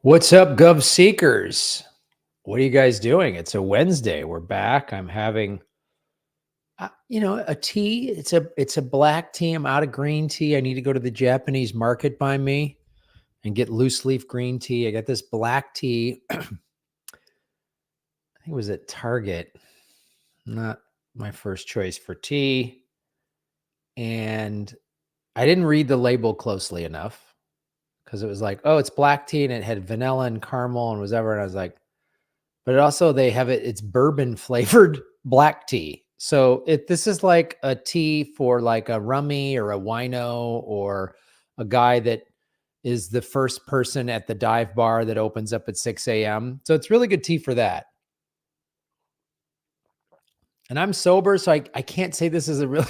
What's up, Gov Seekers? What are you guys doing? It's a Wednesday. We're back. I'm having, a tea. It's a black tea. I'm out of green tea. I need to go to the Japanese market by me and get loose leaf green tea. I got this black tea. I think it was at Target. Not my first choice for tea. And I didn't read the label closely enough because it was like, oh, it's black tea and it had vanilla and caramel and whatever. And I was like, but they have it's bourbon flavored black tea. So this is like a tea for like a rummy or a wino or a guy that is the first person at the dive bar that opens up at 6 a.m. So it's really good tea for that. And I'm sober, so I can't say this is a real,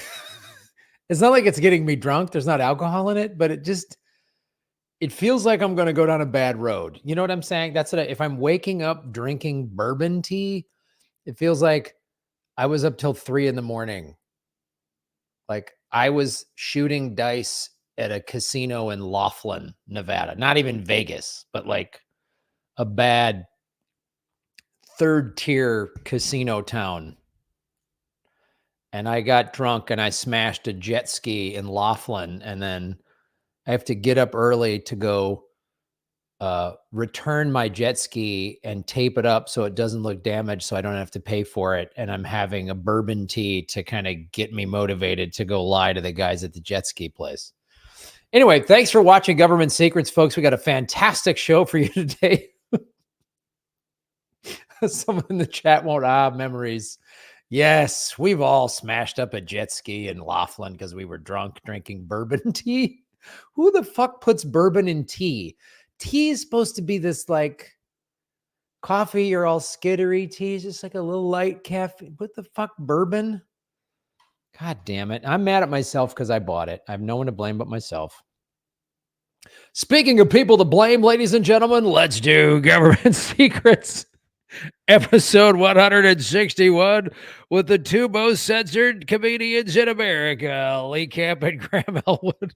it's not like it's getting me drunk. There's not alcohol in it, but it feels like I'm going to go down a bad road. You know what I'm saying? That's what if I'm waking up drinking bourbon tea, it feels like I was up till 3 a.m. Like I was shooting dice at a casino in Laughlin, Nevada, not even Vegas, but like a bad third tier casino town. And I got drunk and I smashed a jet ski in Laughlin. And then I have to get up early to go return my jet ski and tape it up so it doesn't look damaged so I don't have to pay for it. And I'm having a bourbon tea to kind of get me motivated to go lie to the guys at the jet ski place. Anyway, thanks for watching Government Secrets, folks. We got a fantastic show for you today. Someone in the chat won't memories. Yes, we've all smashed up a jet ski in Laughlin because we were drunk drinking bourbon tea. Who the fuck puts bourbon in tea? Tea is supposed to be this like coffee or all skittery tea. It's just like a little light caffeine. What the fuck, bourbon? God damn it. I'm mad at myself because I bought it. I have no one to blame but myself. Speaking of people to blame, ladies and gentlemen, let's do Government Secrets. Episode 161 with the two most censored comedians in America, Lee Camp and Graham Elwood.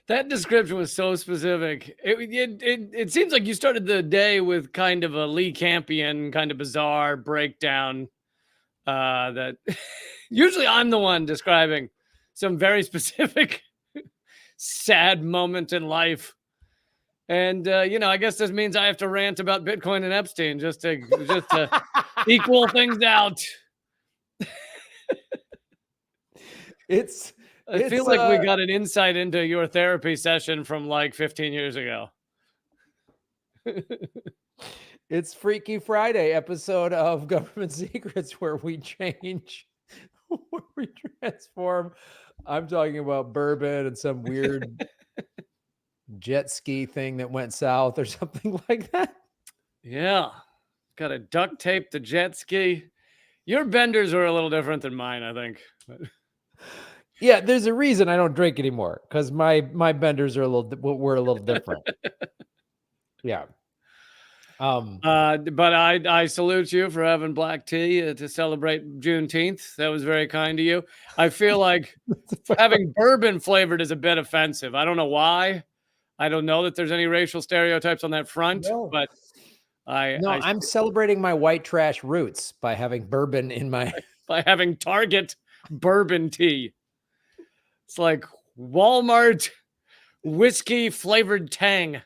That description was so specific. It seems like you started the day with kind of a Lee Campian, kind of bizarre breakdown. That usually I'm the one describing some very specific, sad moment in life. And, I guess this means I have to rant about Bitcoin and Epstein just to equal things out. I feel like we got an insight into your therapy session from like 15 years ago. It's Freaky Friday episode of Government Secrets where we change, where we transform. I'm talking about bourbon and some weird jet ski thing that went south or something like that. Yeah. Got to duct tape the jet ski. Your benders are a little different than mine, I think. Yeah, there's a reason I don't drink anymore because my benders are were a little different. Yeah. But I salute you for having black tea to celebrate Juneteenth. That was very kind of you. I feel like having bourbon flavored is a bit offensive. I don't know why. I don't know that there's any racial stereotypes on that front, but I'm celebrating my white trash roots by having bourbon in my by having Target bourbon tea. It's like Walmart whiskey flavored Tang.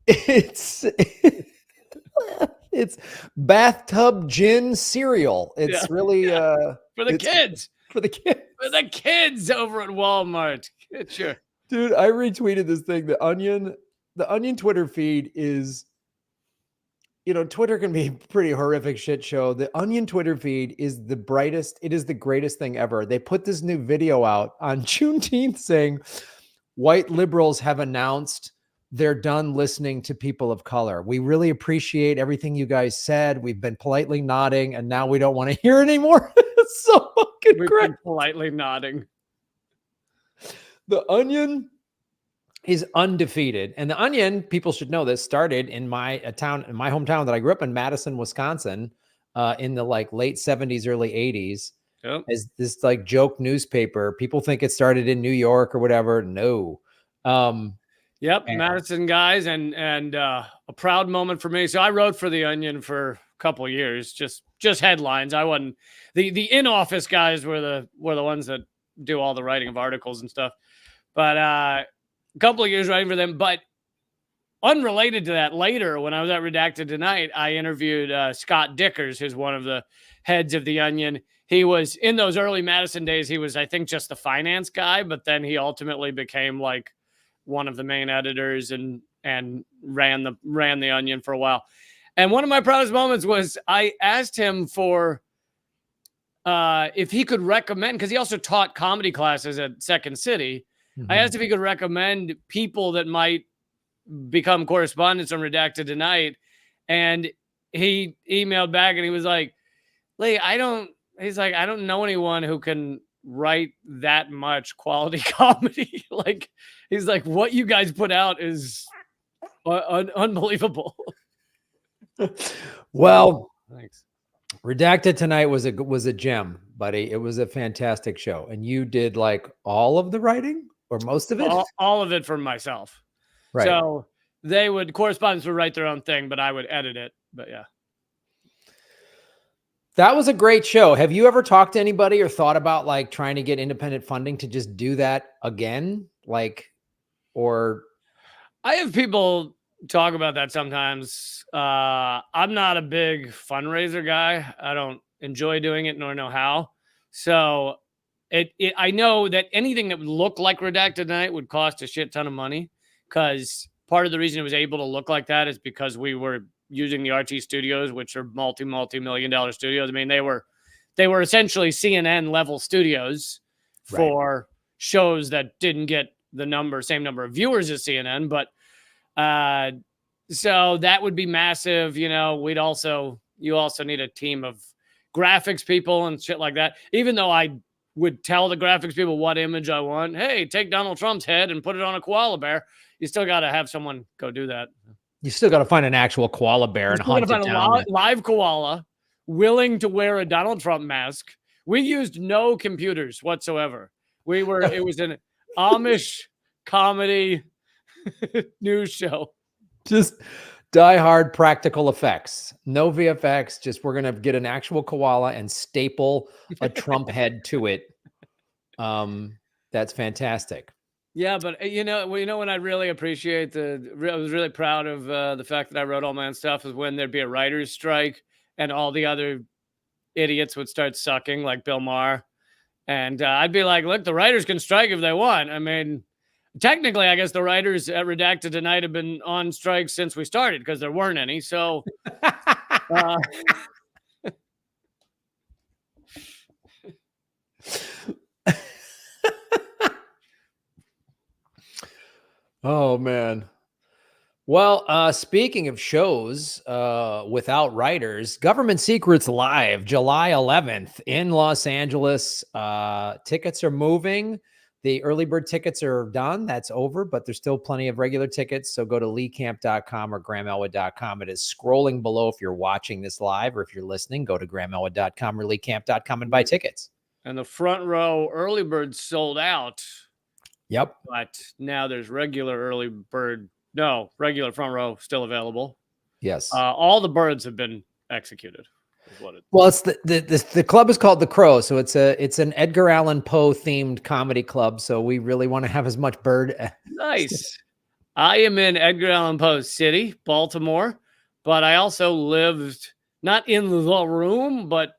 It's bathtub gin cereal. It's really for the kids. For the kids. For the kids over at Walmart. Get your dude. I retweeted this thing. The Onion Twitter feed is, Twitter can be a pretty horrific shit show. The Onion Twitter feed is the brightest. It is the greatest thing ever. They put this new video out on Juneteenth saying white liberals have announced they're done listening to people of color. We really appreciate everything you guys said. We've been politely nodding, and now we don't want to hear anymore. It's so fucking great. Politely nodding. The Onion is undefeated, and the Onion, people should know this, started in my hometown that I grew up in, Madison, Wisconsin, in the like late 70s, early 80s. Yep. as this like joke newspaper. People think it started in New York or whatever. No. Yep, And Madison guys, and a proud moment for me. So I wrote for the Onion for a couple of years, just headlines. I wasn't the in office guys were the ones that do all the writing of articles and stuff. But a couple of years writing for them. But unrelated to that, later when I was at Redacted Tonight, I interviewed Scott Dickers, who's one of the heads of the Onion. He was in those early Madison days. He was, I think, just the finance guy, but then he ultimately became like one of the main editors and ran the Onion for a while. And one of my proudest moments was I asked him for if he could recommend, because he also taught comedy classes at Second City. I asked if he could recommend people that might become correspondents on Redacted Tonight, and he emailed back and he was like, Lee, I don't know anyone who can write that much quality comedy. Like, he's like, what you guys put out is unbelievable. well, Thanks. Redacted Tonight was a gem, buddy. It was a fantastic show. And you did like all of the writing or most of it? All of it for myself. Right. So correspondents would write their own thing, but I would edit it. But yeah. That was a great show. Have you ever talked to anybody or thought about like trying to get independent funding to just do that again? Like, or I have people talk about that sometimes. I'm not a big fundraiser guy. I don't enjoy doing it nor know how. So I know that anything that would look like Redacted Tonight would cost a shit ton of money, because part of the reason it was able to look like that is because we were using the RT studios, which are multi-million-dollar studios. I mean, they were essentially CNN level studios for shows that didn't get the same number of viewers as CNN. But so that would be massive. You know, you also need a team of graphics people and shit like that. Even though I would tell the graphics people what image I want. Hey, take Donald Trump's head and put it on a koala bear. You still got to have someone go do that. You still got to find an actual koala bear and hunt it down. A live koala willing to wear a Donald Trump mask. We used no computers whatsoever. It was an Amish comedy news show. Just die-hard practical effects. No VFX. Just we're going to get an actual koala and staple a Trump head to it. That's fantastic. Yeah, but you know when I really appreciate I was really proud of the fact that I wrote all my own stuff is when there'd be a writer's strike and all the other idiots would start sucking, like Bill Maher. And I'd be like, look, the writers can strike if they want. I mean, technically, I guess the writers at Redacted Tonight have been on strike since we started because there weren't any. So oh, man. Well, speaking of shows without writers, Government Secrets Live, July 11th in Los Angeles. Tickets are moving. The early bird tickets are done. That's over, but there's still plenty of regular tickets. So go to leecamp.com or grahamelwood.com. It is scrolling below if you're watching this live, or if you're listening, go to grahamelwood.com or leecamp.com and buy tickets. And the front row early bird sold out. Yep. But now there's regular front row still available. Yes. All the birds have been executed. Well, it's the club is called The Crow, so it's an Edgar Allen Poe themed comedy club. So we really want to have as much bird. Nice. I am in Edgar Allan Poe's city, Baltimore, but I also lived not in the room, but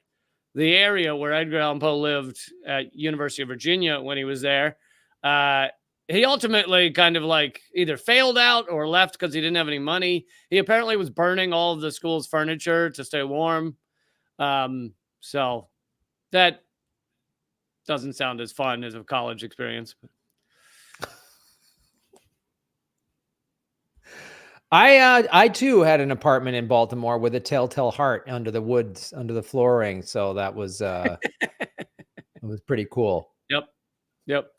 the area where Edgar Allan Poe lived at University of Virginia when he was there. He ultimately kind of like either failed out or left because he didn't have any money. He apparently was burning all of the school's furniture to stay warm. So that doesn't sound as fun as a college experience. I too had an apartment in Baltimore with a telltale heart under the woods, under the flooring. So that was, it was pretty cool. Yep.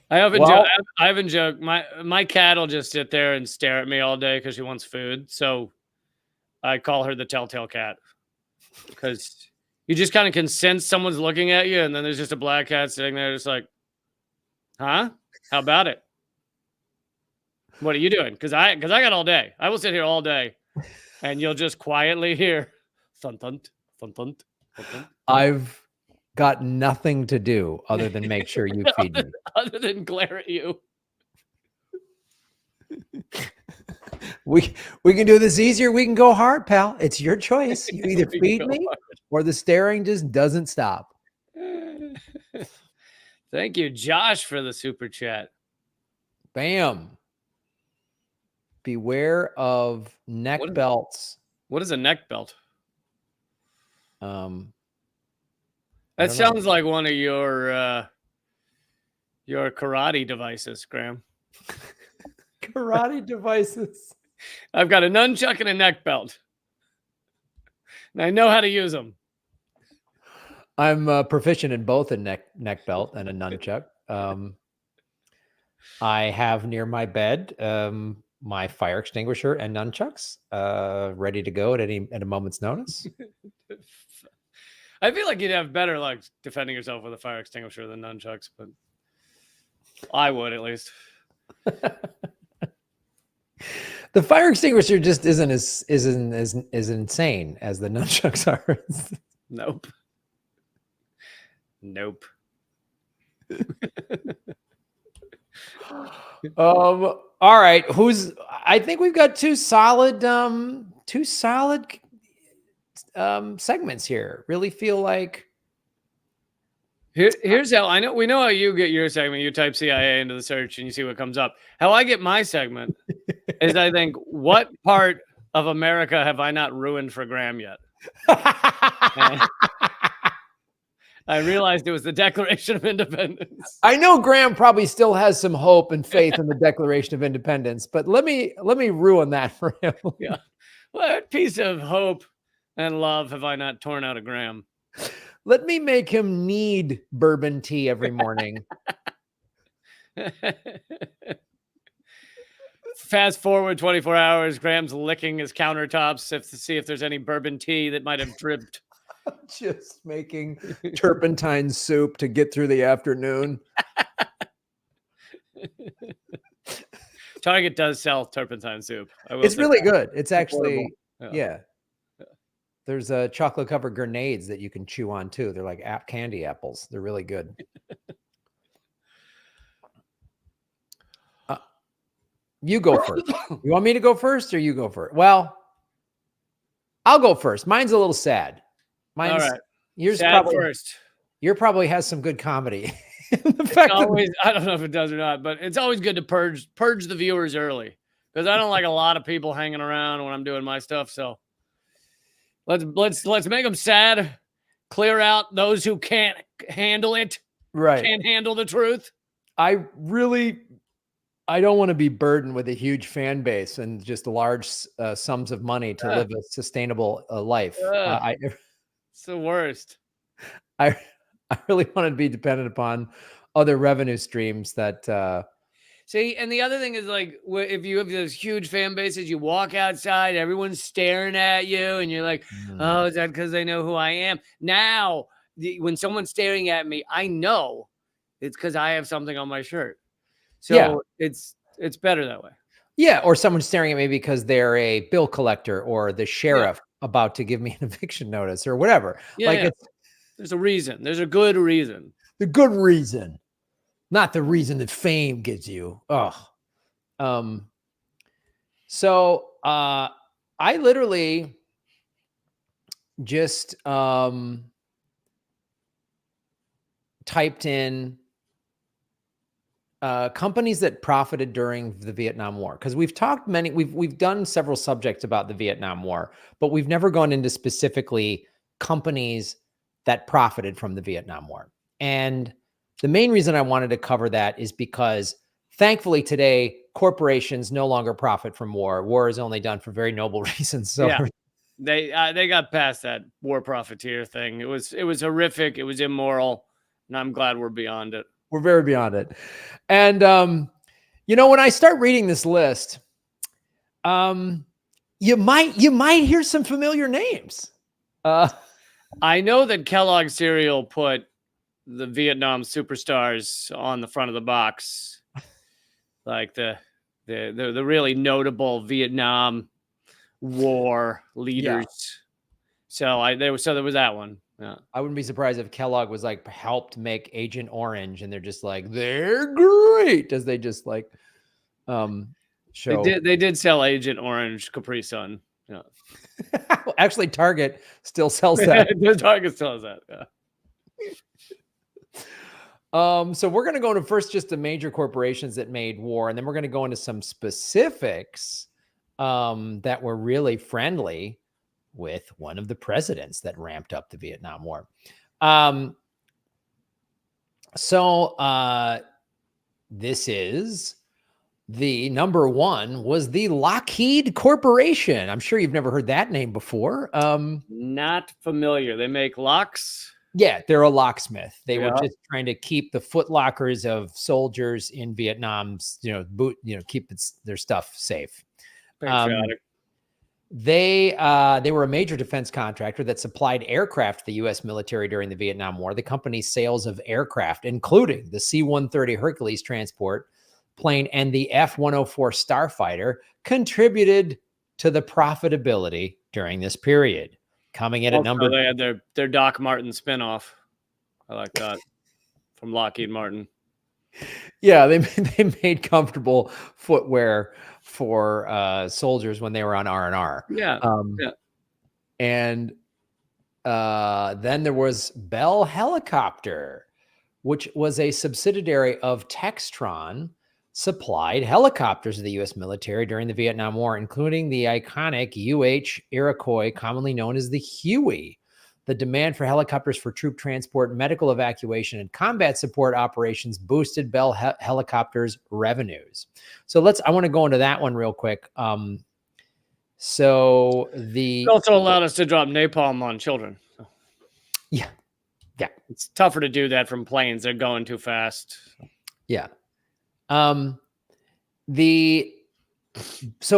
I often joke, my cat will just sit there and stare at me all day because she wants food. So I call her the telltale cat. because you just kind of can sense someone's looking at you, and then there's just a black cat sitting there, just like, huh? How about it? What are you doing? Because I got all day. I will sit here all day, and you'll just quietly hear thun thun thun thun thun thun. I've got nothing to do other than make sure you feed me. Other than glare at you. We can do this easier. We can go hard, pal. It's your choice. You either feed me or the staring just doesn't stop. Thank you, Josh, for the super chat. Bam. Beware of neck belts. What is a neck belt? That sounds like one of your karate devices, Graham. Karate devices. I've got a nunchuck and a neck belt, and I know how to use them. I'm proficient in both a neck belt and a nunchuck. I have near my bed my fire extinguisher and nunchucks ready to go at a moment's notice. I feel like you'd have better luck defending yourself with a fire extinguisher than nunchucks, but I would at least. The fire extinguisher just isn't as insane as the nunchucks are. Nope. Nope. All right. I think we've got two solid segments here. Really feel like here's how we know how you get your segment. You type CIA into the search and you see what comes up. How I get my segment is I think, what part of America have I not ruined for Graham yet? I realized it was the Declaration of Independence. I know Graham probably still has some hope and faith in the Declaration of Independence, but let me ruin that for him. Yeah. What piece of hope and love have I not torn out of Graham? Let me make him need bourbon tea every morning. Fast forward 24 hours, Graham's licking his countertops to see if there's any bourbon tea that might have dripped. Just making turpentine soup to get through the afternoon. Target does sell turpentine soup. It's really good. It's actually, yeah. There's chocolate covered grenades that you can chew on too. They're like candy apples. They're really good. You go first. You want me to go first or you go first? Well, I'll go first. Mine's a little sad. Mine's, all right. Yours sad probably first. Yours probably has some good comedy. I don't know if it does or not, but it's always good to purge the viewers early, because I don't like a lot of people hanging around when I'm doing my stuff. So let's make them sad. Clear out those who can't handle it. Right. Can't handle the truth. I don't want to be burdened with a huge fan base and just large sums of money to live a sustainable life. It's the worst. I really want to be dependent upon other revenue streams that. See, and the other thing is, like, if you have those huge fan bases, you walk outside, everyone's staring at you, and you're like, oh, is that because they know who I am? Now, when someone's staring at me, I know it's because I have something on my shirt. So yeah. It's better that way. Yeah, or someone's staring at me because they're a bill collector or the sheriff about to give me an eviction notice or whatever. Yeah, there's a reason. There's a good reason. The good reason. Not the reason that fame gets you. So I literally just typed in companies that profited during the Vietnam War, because we've done several subjects about the Vietnam War, but we've never gone into specifically companies that profited from the Vietnam War. And the main reason I wanted to cover that is because thankfully today corporations no longer profit from war. War is only done for very noble reasons. So yeah, they got past that war profiteer thing. It was horrific. It was immoral, and I'm glad we're beyond it. We're very beyond it. And when I start reading this list, you might hear some familiar names. I know that Kellogg cereal put the Vietnam superstars on the front of the box, like the really notable Vietnam War leaders. So there was that one. Yeah. I wouldn't be surprised if Kellogg was like helped make Agent Orange, and they're just like, they're great, as they just like show. They did sell Agent Orange Capri Sun. Yeah. Actually, Target still sells that. Target sells that. Yeah. So we're going to go into first just the major corporations that made war, and then we're going to go into some specifics that were really friendly with one of the presidents that ramped up the Vietnam War. This is the number one was the Lockheed Corporation. I'm sure you've never heard that name before. Not familiar. They make locks. Yeah, they're a locksmith. They were just trying to keep the footlockers of soldiers in Vietnam's, keep their stuff safe. Patriotic. They were a major defense contractor that supplied aircraft to the U.S. military during the Vietnam War. The company's sales of aircraft, including the C-130 Hercules transport plane and the F-104 Starfighter, contributed to the profitability during this period. Coming in at number, they had their Doc Martin spinoff. I like that from Lockheed Martin. Yeah, they made comfortable footwear for soldiers when they were on R&R. Yeah. And then there was Bell Helicopter, which was a subsidiary of Textron, supplied helicopters to the U.S. military during the Vietnam War, including the iconic UH Iroquois, commonly known as the Huey. The demand for helicopters for troop transport, medical evacuation, and combat support operations boosted Bell Helicopters' revenues. So I want to go into that one real quick. It also allowed us to drop napalm on children. Yeah. It's tougher to do that from planes. They're going too fast. Yeah. So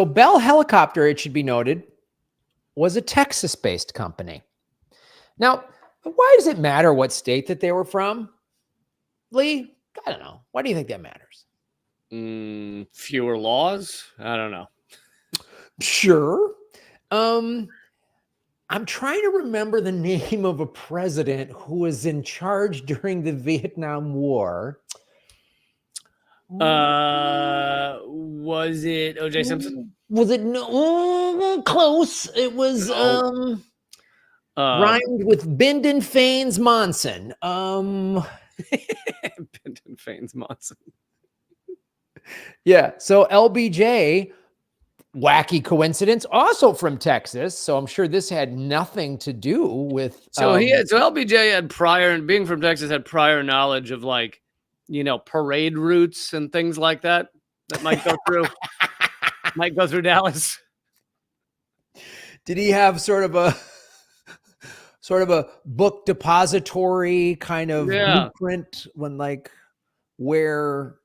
Bell Helicopter, it should be noted, was a Texas-based company. Now, why does it matter what state that they were from? Lee, I don't know. Why do you think that matters? Fewer laws? I don't know. Sure. I'm trying to remember the name of a president who was in charge during the Vietnam War. Was it O.J. Simpson? Was it? No, close. It was rhymed with Bindon Fanes Monson. Bindon Fanes Monson. Yeah. So LBJ, wacky coincidence, also from Texas. So I'm sure this had nothing to do with. So LBJ had prior, being from Texas, had prior knowledge of parade routes and things like that might go through Dallas. Did he have sort of a book depository kind of blueprint when where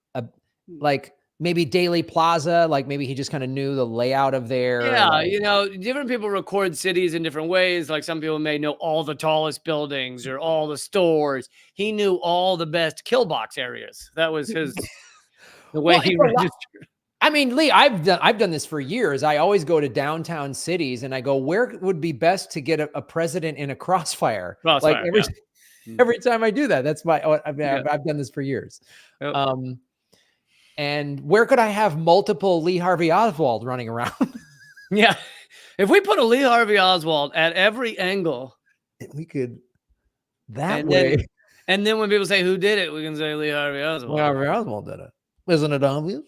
maybe Daily Plaza, maybe he just kind of knew the layout of there? Yeah, different people record cities in different ways. Like some people may know all the tallest buildings or all the stores. He knew all the best kill box areas. That was the way he registered. I mean, Lee, I've done this for years. I always go to downtown cities and I go, where would be best to get a president in a crossfire? Every time I do that, that's I've done this for years. Yep. And where could I have multiple Lee Harvey Oswald running around? Yeah. If we put a Lee Harvey Oswald at every angle, we could way. And then when people say who did it, we can say Lee Harvey Oswald. Lee Harvey Oswald did it. Isn't it obvious?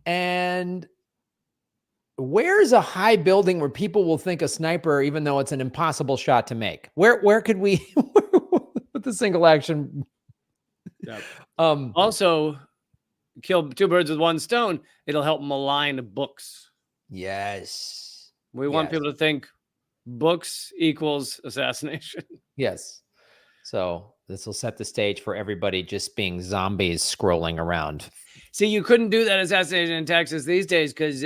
And where's a high building where people will think a sniper, even though it's an impossible shot to make? Where could we with the single action? Yep. Also, kill two birds with one stone. It'll help malign books. Yes. We want people to think books equals assassination. Yes. So this will set the stage for everybody just being zombies scrolling around. See, you couldn't do that assassination in Texas these days because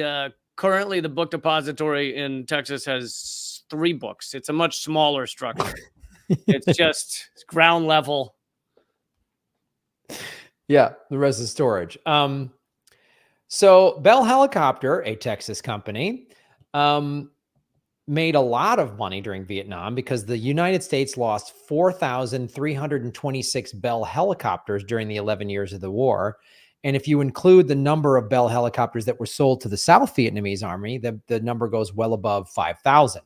currently the book depository in Texas has 3 books. It's a much smaller structure. It's just ground level. Yeah, the rest is storage. So Bell Helicopter, a Texas company, made a lot of money during Vietnam because the United States lost 4,326 Bell helicopters during the 11 years of the war. And if you include the number of Bell helicopters that were sold to the South Vietnamese army, the number goes well above 5,000.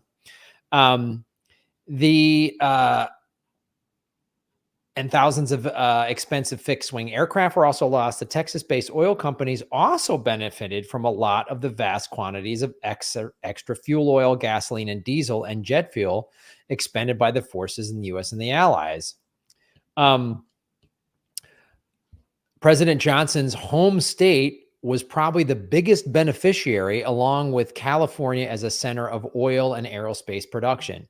And thousands of expensive fixed-wing aircraft were also lost. The Texas-based oil companies also benefited from a lot of the vast quantities of extra fuel oil, gasoline, and diesel and jet fuel expended by the forces in the U.S. and the Allies. President Johnson's home state was probably the biggest beneficiary, along with California as a center of oil and aerospace production.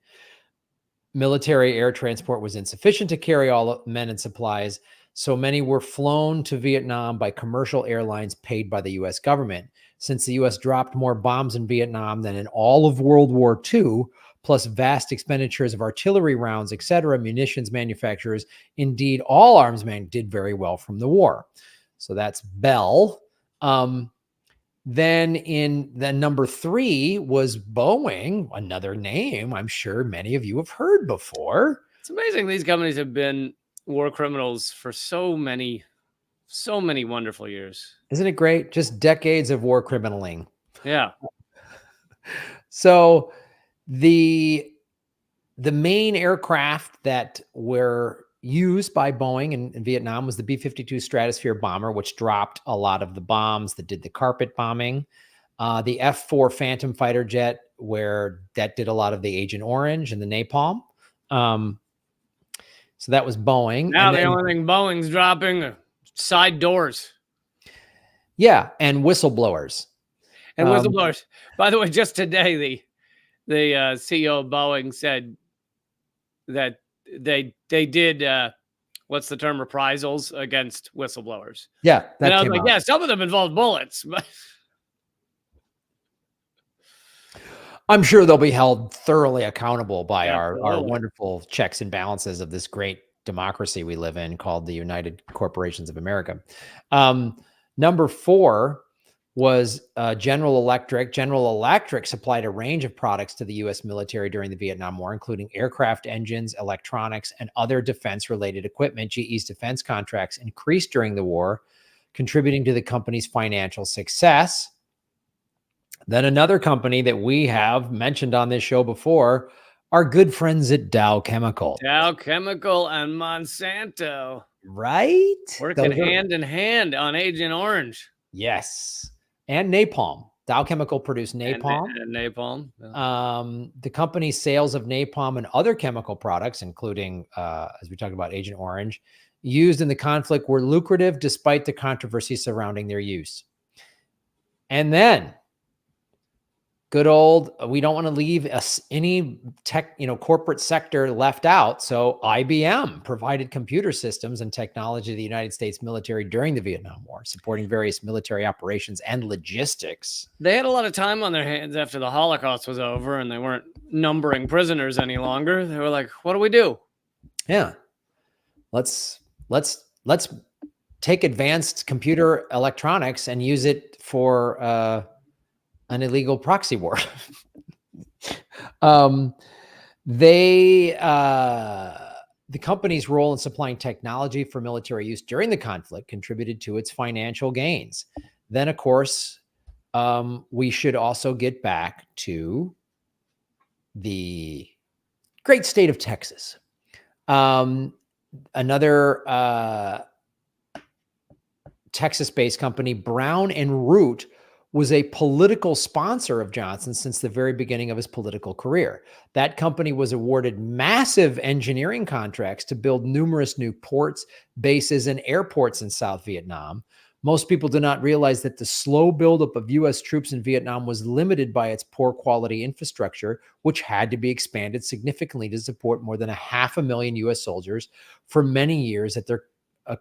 Military air transport was insufficient to carry all men and supplies, so many were flown to Vietnam by commercial airlines paid by the U.S. government. Since the U.S. dropped more bombs in Vietnam than in all of World War II, plus vast expenditures of artillery rounds, etc., munitions manufacturers, indeed all arms men did very well from the war. So that's Bell. Then number 3 was Boeing, another name I'm sure many of you have heard before. It's amazing these companies have been war criminals for so many wonderful years. Isn't it great? Just decades of war criminaling. Yeah. So the main aircraft that were used by Boeing in Vietnam was the B-52 Stratosphere bomber, which dropped a lot of the bombs that did the carpet bombing. The F-4 Phantom fighter jet, where that did a lot of the Agent Orange and the napalm. So that was Boeing. Now the only thing Boeing's dropping are side doors. Yeah, and whistleblowers. And whistleblowers. By the way, just today, the CEO of Boeing said that they did what's the term, reprisals against whistleblowers. Yeah, and I was like, yeah, some of them involved bullets, but I'm sure they'll be held thoroughly accountable by our wonderful checks and balances of this great democracy we live in called the United Corporations of America. Number 4 was General Electric. General Electric supplied a range of products to the U.S. military during the Vietnam War, including aircraft engines, electronics, and other defense-related equipment. GE's defense contracts increased during the war, contributing to the company's financial success. Then another company that we have mentioned on this show before, our good friends at Dow Chemical. Dow Chemical and Monsanto. Right? Working hand in hand on Agent Orange. Yes. And napalm. Dow Chemical produced napalm. And napalm. Yeah. The company's sales of napalm and other chemical products, including, as we talked about, Agent Orange, used in the conflict were lucrative despite the controversy surrounding their use. And then, good old, we don't want to leave any tech, corporate sector left out. So IBM provided computer systems and technology to the United States military during the Vietnam War, supporting various military operations and logistics. They had a lot of time on their hands after the Holocaust was over and they weren't numbering prisoners any longer. They were like, what do we do? Yeah. Let's take advanced computer electronics and use it for, an illegal proxy war. The company's role in supplying technology for military use during the conflict contributed to its financial gains. Then, of course, we should also get back to the great state of Texas. Another Texas-based company, Brown and Root, was a political sponsor of Johnson since the very beginning of his political career. That company was awarded massive engineering contracts to build numerous new ports, bases, and airports in South Vietnam. Most people do not realize that the slow buildup of U.S. troops in Vietnam was limited by its poor quality infrastructure, which had to be expanded significantly to support more than 500,000 U.S. soldiers for many years at their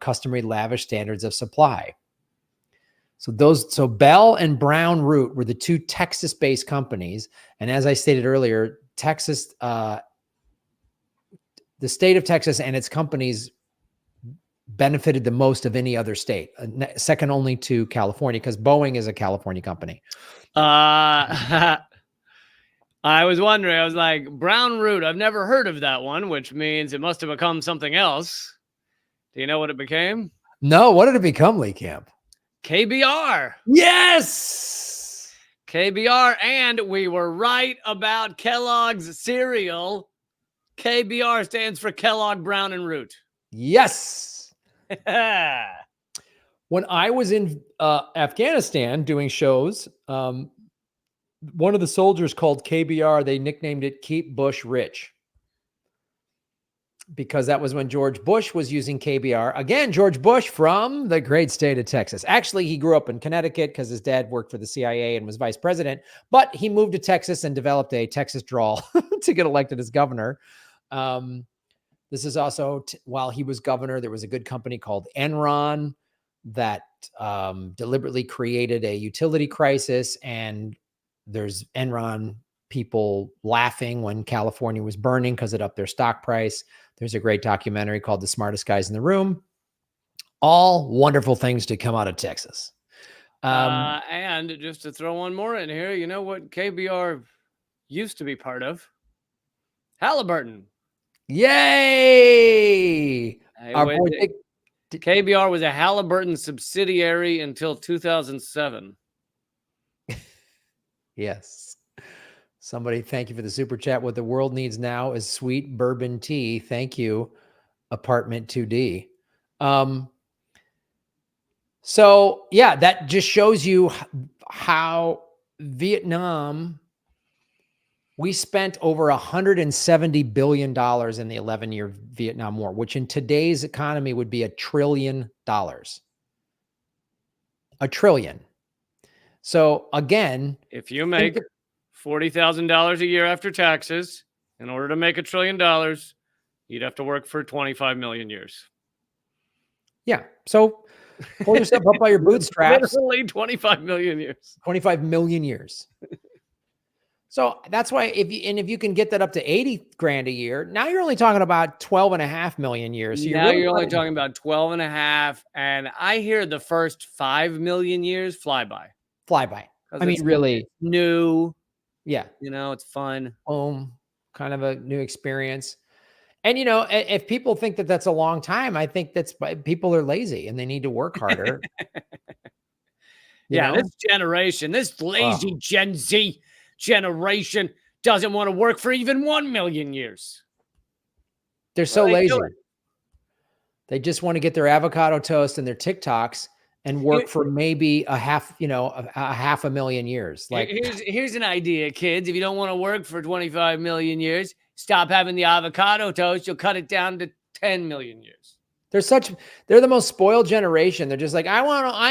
customary lavish standards of supply. So Bell and Brown Root were the two Texas-based companies. And as I stated earlier, Texas, the state of Texas and its companies benefited the most of any other state, second only to California, because Boeing is a California company. I was wondering, I was like, Brown Root, I've never heard of that one, which means it must have become something else. Do you know what it became? No, what did it become, Lee Camp? KBR. Yes! KBR, and we were right about Kellogg's cereal. KBR stands for Kellogg Brown and Root. Yes! When I was in Afghanistan doing shows, one of the soldiers called KBR, they nicknamed it Keep Bush Rich, because that was when George Bush was using KBR. Again, George Bush from the great state of Texas. Actually, he grew up in Connecticut because his dad worked for the CIA and was vice president, but he moved to Texas and developed a Texas drawl to get elected as governor. This is also, while he was governor, there was a good company called Enron that deliberately created a utility crisis, and there's Enron people laughing when California was burning because it upped their stock price. There's a great documentary called The Smartest Guys in the Room. All wonderful things to come out of Texas. And just to throw one more in here, you know what KBR used to be part of? Halliburton. Yay! KBR was a Halliburton subsidiary until 2007. Yes. Somebody, thank you for the super chat. What the world needs now is sweet bourbon tea. Thank you, Apartment 2D. So yeah, that just shows you how Vietnam, we spent over $170 billion in the 11-year Vietnam War, which in today's economy would be $1 trillion. $1 trillion. So again, if you make $40,000 a year after taxes, in order to make $1 trillion, you'd have to work for 25 million years. Yeah. So pull yourself up by your bootstraps. Literally 25 million years. 25 million years. So that's why if you can get that up to 80 grand a year, now you're only talking about 12.5 million years. So now you're only talking about 12.5. And I hear the first 5 million years fly by. I mean, really new. Yeah. You know, it's fun. Kind of a new experience. And, you know, if people think that that's a long time, I think that's people are lazy and they need to work harder. Yeah, this generation, this lazy Gen Z generation doesn't want to work for even 1 million years. They're so lazy. They just want to get their avocado toast and their TikToks and work for maybe a half a million years. Like, here's an idea, kids. If you don't want to work for 25 million years, stop having the avocado toast. You'll cut it down to 10 million years. They're the most spoiled generation. They're just like, I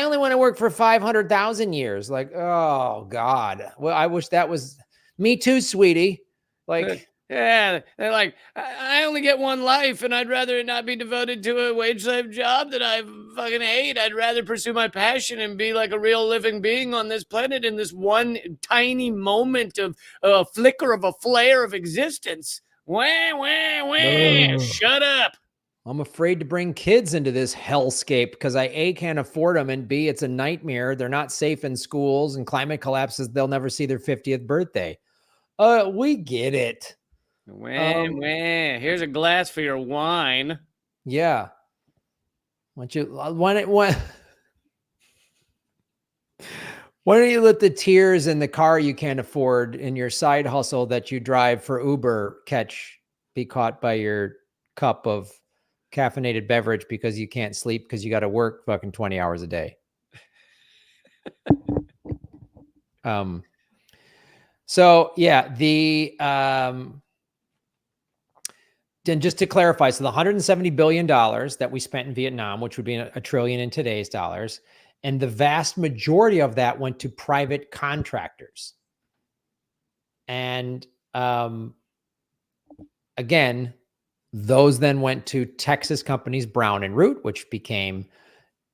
only want to work for 500,000 years. Like, oh God. Well, I wish that was me too, sweetie. Like, yeah, they're like, I only get one life and I'd rather it not be devoted to a wage slave job that I fucking hate. I'd rather pursue my passion and be like a real living being on this planet in this one tiny moment of a flicker of a flare of existence. Wah, wah, wah. Shut up. I'm afraid to bring kids into this hellscape because I A, can't afford them, and B, it's a nightmare. They're not safe in schools, and climate collapses. They'll never see their 50th birthday. We get it. Here's a glass for your wine. Yeah. Why don't you let the tears in the car you can't afford in your side hustle that you drive for Uber be caught by your cup of caffeinated beverage because you can't sleep because you got to work fucking 20 hours a day. So yeah, then just to clarify, so the $170 billion that we spent in Vietnam, which would be $1 trillion in today's dollars, and the vast majority of that went to private contractors. And again, those then went to Texas companies, Brown and Root, which became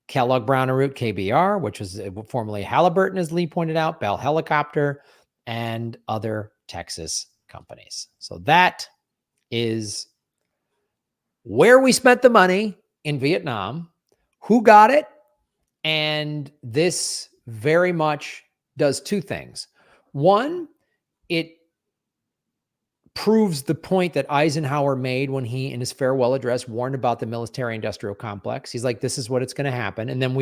Kellogg Brown and Root, KBR, which was formerly Halliburton, as Lee pointed out, Bell Helicopter, and other Texas companies. So that is where we spent the money in Vietnam, who got it, and this very much does two things. One, it proves the point that Eisenhower made when he, in his farewell address, warned about the military-industrial complex. He's like, this is what it's going to happen. And then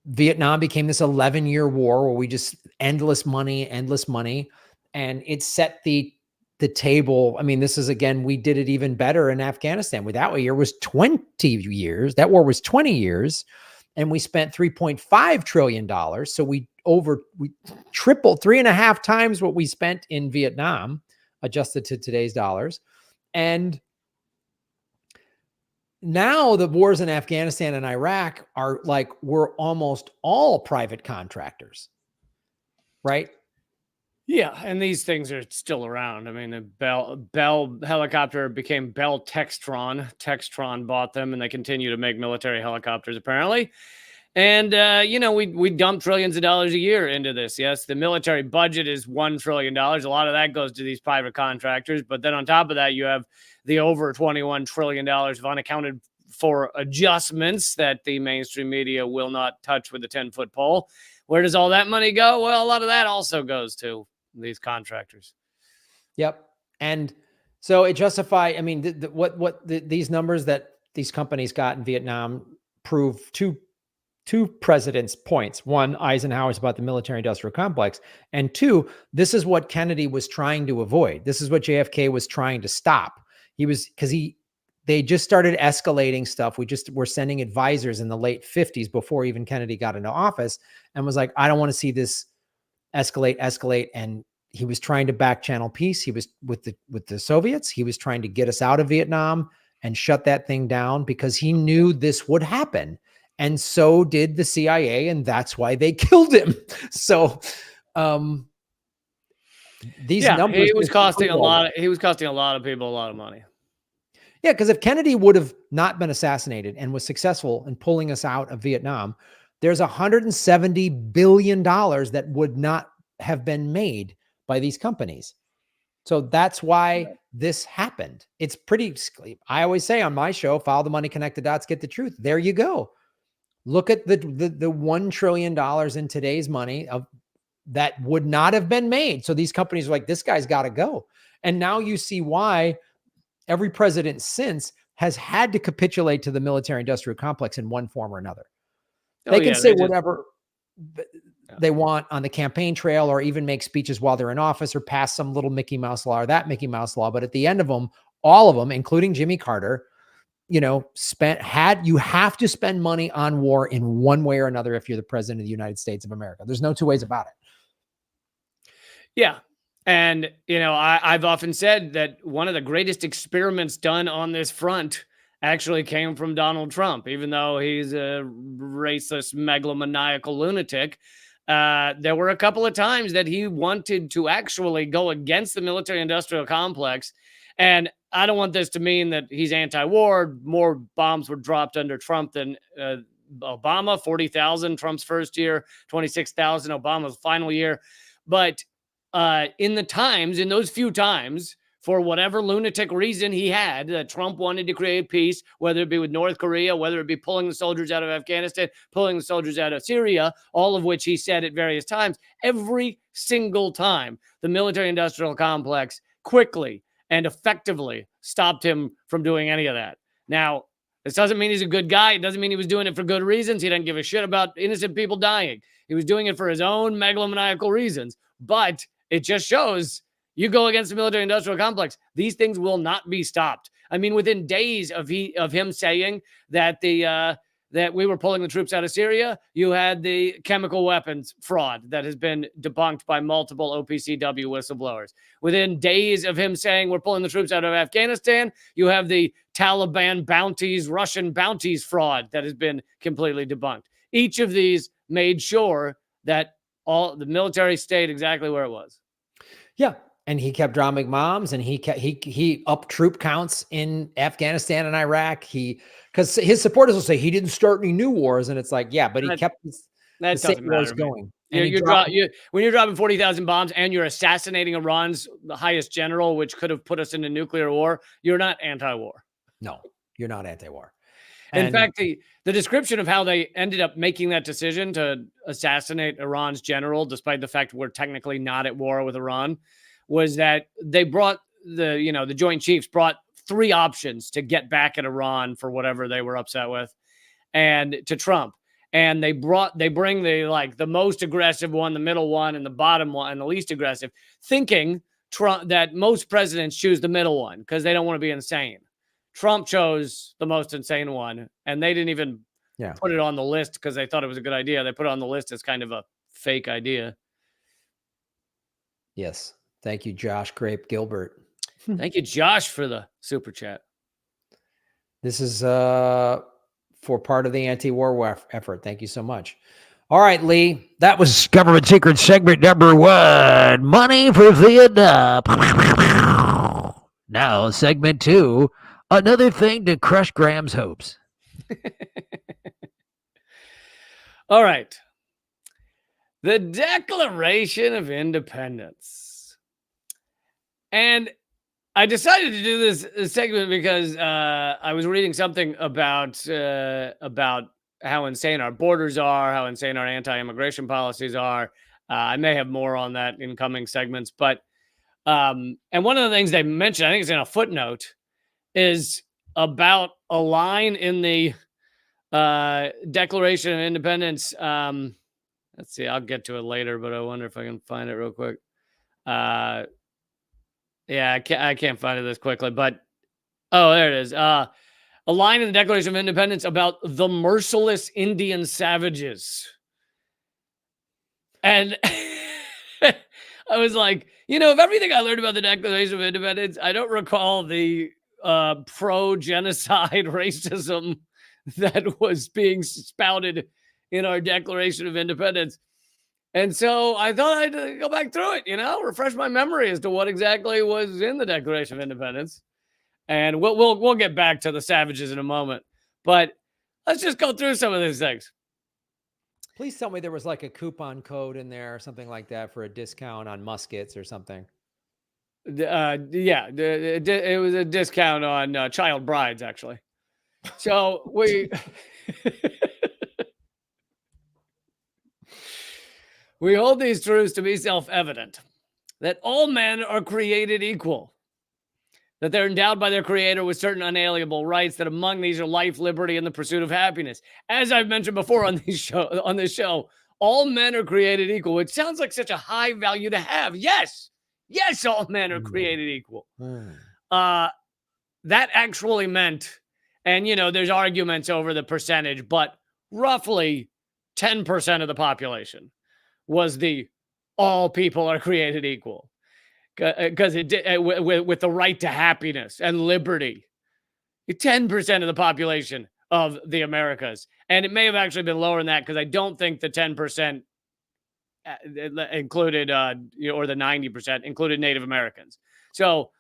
Vietnam became this 11-year war where we just endless money. And it set the table. I mean, this is, again, we did it even better in Afghanistan. That year was 20 years. That war was 20 years. And we spent $3.5 trillion. So we tripled, 3.5 times what we spent in Vietnam, adjusted to today's dollars. And now the wars in Afghanistan and Iraq are like, we're almost all private contractors, right? Yeah, and these things are still around. I mean, the Bell helicopter became Bell Textron. Textron bought them, and they continue to make military helicopters, apparently. And, we dump trillions of dollars a year into this. Yes, the military budget is $1 trillion. A lot of that goes to these private contractors. But then on top of that, you have the over $21 trillion of unaccounted for adjustments that the mainstream media will not touch with a 10-foot pole. Where does all that money go? Well, a lot of that also goes to these contractors. Yep. And so it justify, I mean, these numbers that these companies got in Vietnam prove two presidents' points. One, Eisenhower's about the military-industrial complex. And two, this is what Kennedy was trying to avoid. This is what JFK was trying to stop. They just started escalating stuff. We just were sending advisors in the late 50s before even Kennedy got into office, and was like, I don't want to see this escalate. And he was trying to back channel peace. He was with the Soviets. He was trying to get us out of Vietnam and shut that thing down because he knew this would happen. And so did the CIA, and that's why they killed him. So these numbers, he was costing a lot of people a lot of money. Yeah, because if Kennedy would have not been assassinated and was successful in pulling us out of Vietnam, there's $170 billion that would not have been made by these companies. So that's why this happened. It's pretty, I always say on my show, follow the money, connect the dots, get the truth. There you go. Look at the $1 trillion in today's money that would not have been made. So these companies are like, this guy's got to go. And now you see why every president since has had to capitulate to the military-industrial complex in one form or another. They can say whatever they want on the campaign trail, or even make speeches while they're in office, or pass some little Mickey Mouse law or that Mickey Mouse law. But at the end of them, all of them, including Jimmy Carter, you have to spend money on war in one way or another if you're the president of the United States of America. There's no two ways about it. Yeah. And, I've often said that one of the greatest experiments done on this front actually came from Donald Trump, even though he's a racist, megalomaniacal lunatic. There were a couple of times that he wanted to actually go against the military-industrial complex. And I don't want this to mean that he's anti-war. More bombs were dropped under Trump than Obama. 40,000 Trump's first year, 26,000 Obama's final year. But in those few times, for whatever lunatic reason he had, that Trump wanted to create peace, whether it be with North Korea, whether it be pulling the soldiers out of Afghanistan, pulling the soldiers out of Syria, all of which he said at various times, every single time, the military-industrial complex quickly and effectively stopped him from doing any of that. Now, this doesn't mean he's a good guy. It doesn't mean he was doing it for good reasons. He doesn't give a shit about innocent people dying. He was doing it for his own megalomaniacal reasons. But it just shows, you go against the military-industrial complex, these things will not be stopped. I mean, within days of him saying that that we were pulling the troops out of Syria, you had the chemical weapons fraud that has been debunked by multiple OPCW whistleblowers. Within days of him saying we're pulling the troops out of Afghanistan, you have the Taliban bounties, Russian bounties fraud that has been completely debunked. Each of these made sure that all the military stayed exactly where it was. Yeah. And he kept dropping bombs, and he upped troop counts in Afghanistan and Iraq. Because his supporters will say he didn't start any new wars, and it's like, yeah, but he kept the same wars going. And when you're dropping 40,000 bombs and you're assassinating Iran's the highest general, which could have put us into nuclear war, you're not anti-war. No, you're not anti-war. In fact, the description of how they ended up making that decision to assassinate Iran's general, despite the fact we're technically not at war with Iran, was that they brought the Joint Chiefs brought 3 options to get back at Iran for whatever they were upset with, and to Trump. And they bring the most aggressive one, the middle one, and the bottom one, and the least aggressive, thinking Trump that most presidents choose the middle one because they don't want to be insane. Trump chose the most insane one, and they didn't even put it on the list because they thought it was a good idea. They put it on the list as kind of a fake idea. Yes. Thank you, Josh Grape Gilbert. Thank you, Josh, for the super chat. This is for part of the anti-war effort. Thank you so much. All right, Lee. That was Government Secret segment number 1. Money for Vietnam. Now, segment 2. Another thing to crush Graham's hopes. All right. The Declaration of Independence. And I decided to do this segment because I was reading something about how insane our borders are, how insane our anti-immigration policies are. I may have more on that in coming segments, but and one of the things they mentioned, I think it's in a footnote, is about a line in the Declaration of Independence. Let's see, I'll get to it later, but I wonder if I can find it real quick. Yeah, I can't find it this quickly, but there it is. A line in the Declaration of Independence about the merciless Indian savages. And I was like, of everything I learned about the Declaration of Independence, I don't recall the pro-genocide racism that was being spouted in our Declaration of Independence. And so I thought I'd go back through it, refresh my memory as to what exactly was in the Declaration of Independence. And we'll get back to the savages in a moment. But let's just go through some of these things. Please tell me there was like a coupon code in there or something like that for a discount on muskets or something. It was a discount on child brides, actually. So we hold these truths to be self-evident, that all men are created equal, that they're endowed by their creator with certain unalienable rights, that among these are life, liberty, and the pursuit of happiness. As I've mentioned before on this show, all men are created equal, which sounds like such a high value to have. Yes, all men are created equal. That actually meant, and there's arguments over the percentage, but roughly 10% of the population was the all people are created equal, because with the right to happiness and liberty, 10% of the population of the Americas. And it may have actually been lower than that, because I don't think the 10% included, or the 90% included Native Americans. So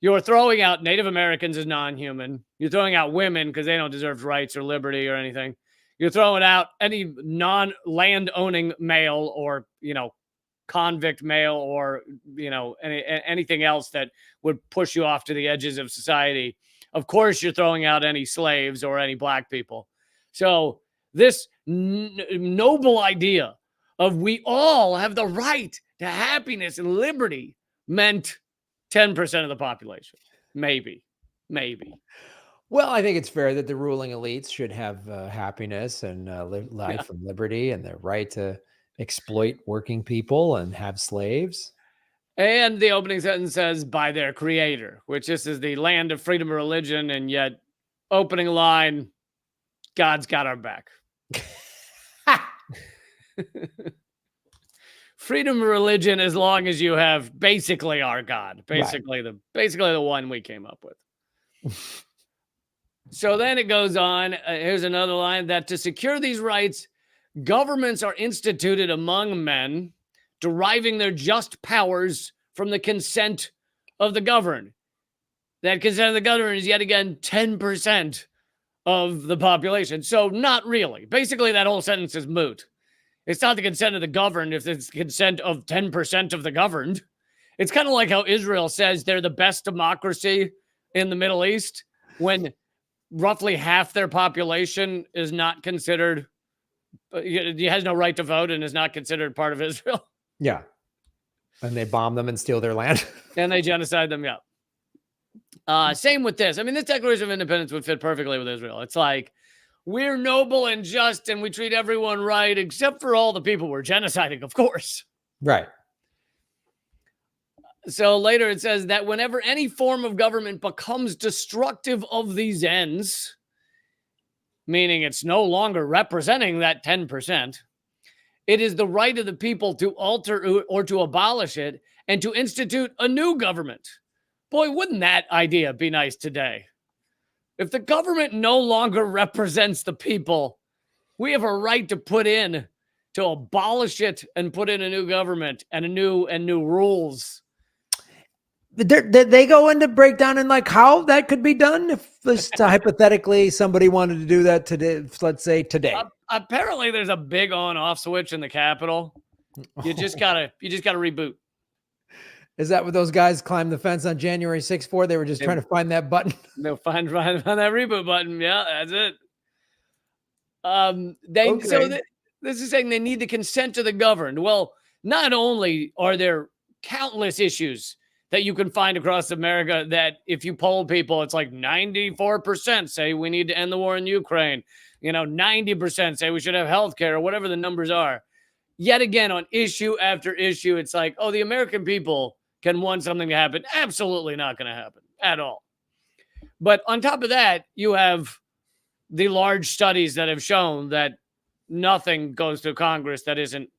you're throwing out Native Americans as non-human. You're throwing out women because they don't deserve rights or liberty or anything. You're throwing out any non-land owning male, or, convict male, or, anything else that would push you off to the edges of society. Of course, you're throwing out any slaves or any black people. So this noble idea of we all have the right to happiness and liberty meant 10% of the population. Maybe. Well, I think it's fair that the ruling elites should have happiness and life and liberty, and the right to exploit working people and have slaves. And the opening sentence says, by their creator, which this is the land of freedom of religion, and yet opening line, God's got our back. Freedom of religion, as long as you have basically our God, basically the one we came up with. So then it goes on. Here's another line, that to secure these rights, governments are instituted among men, deriving their just powers from the consent of the governed. That consent of the governed is yet again 10% of the population. So not really. Basically, that whole sentence is moot. It's not the consent of the governed if it's the consent of 10% of the governed. It's kind of like how Israel says they're the best democracy in the Middle East when roughly half their population is not considered, has no right to vote and is not considered part of Israel. Yeah. And they bomb them and steal their land. And they genocide them, yeah. Same with this. I mean, this Declaration of Independence would fit perfectly with Israel. It's like, we're noble and just and we treat everyone right except for all the people we're genociding, of course. Right. So later it says that whenever any form of government becomes destructive of these ends, meaning it's no longer representing that 10%, it is the right of the people to alter or to abolish it and to institute a new government. Boy, wouldn't that idea be nice today? If the government no longer represents the people, we have a right to put in, to abolish it and put in a new government and new rules. They go into breakdown in like how that could be done if just hypothetically somebody wanted to do that today, let's say today. Apparently there's a big on-off switch in the Capitol. You just gotta reboot. Is that what those guys climbed the fence on January 6th for? They were just trying to find that button. They'll find that reboot button. Yeah, that's it. This is saying they need the consent of the governed. Well, not only are there countless issues that you can find across America that if you poll people, it's like 94% say we need to end the war in Ukraine. 90% say we should have health care or whatever the numbers are. Yet again, on issue after issue, it's like, oh, the American people can want something to happen. Absolutely not going to happen at all. But on top of that, you have the large studies that have shown that nothing goes to Congress that isn't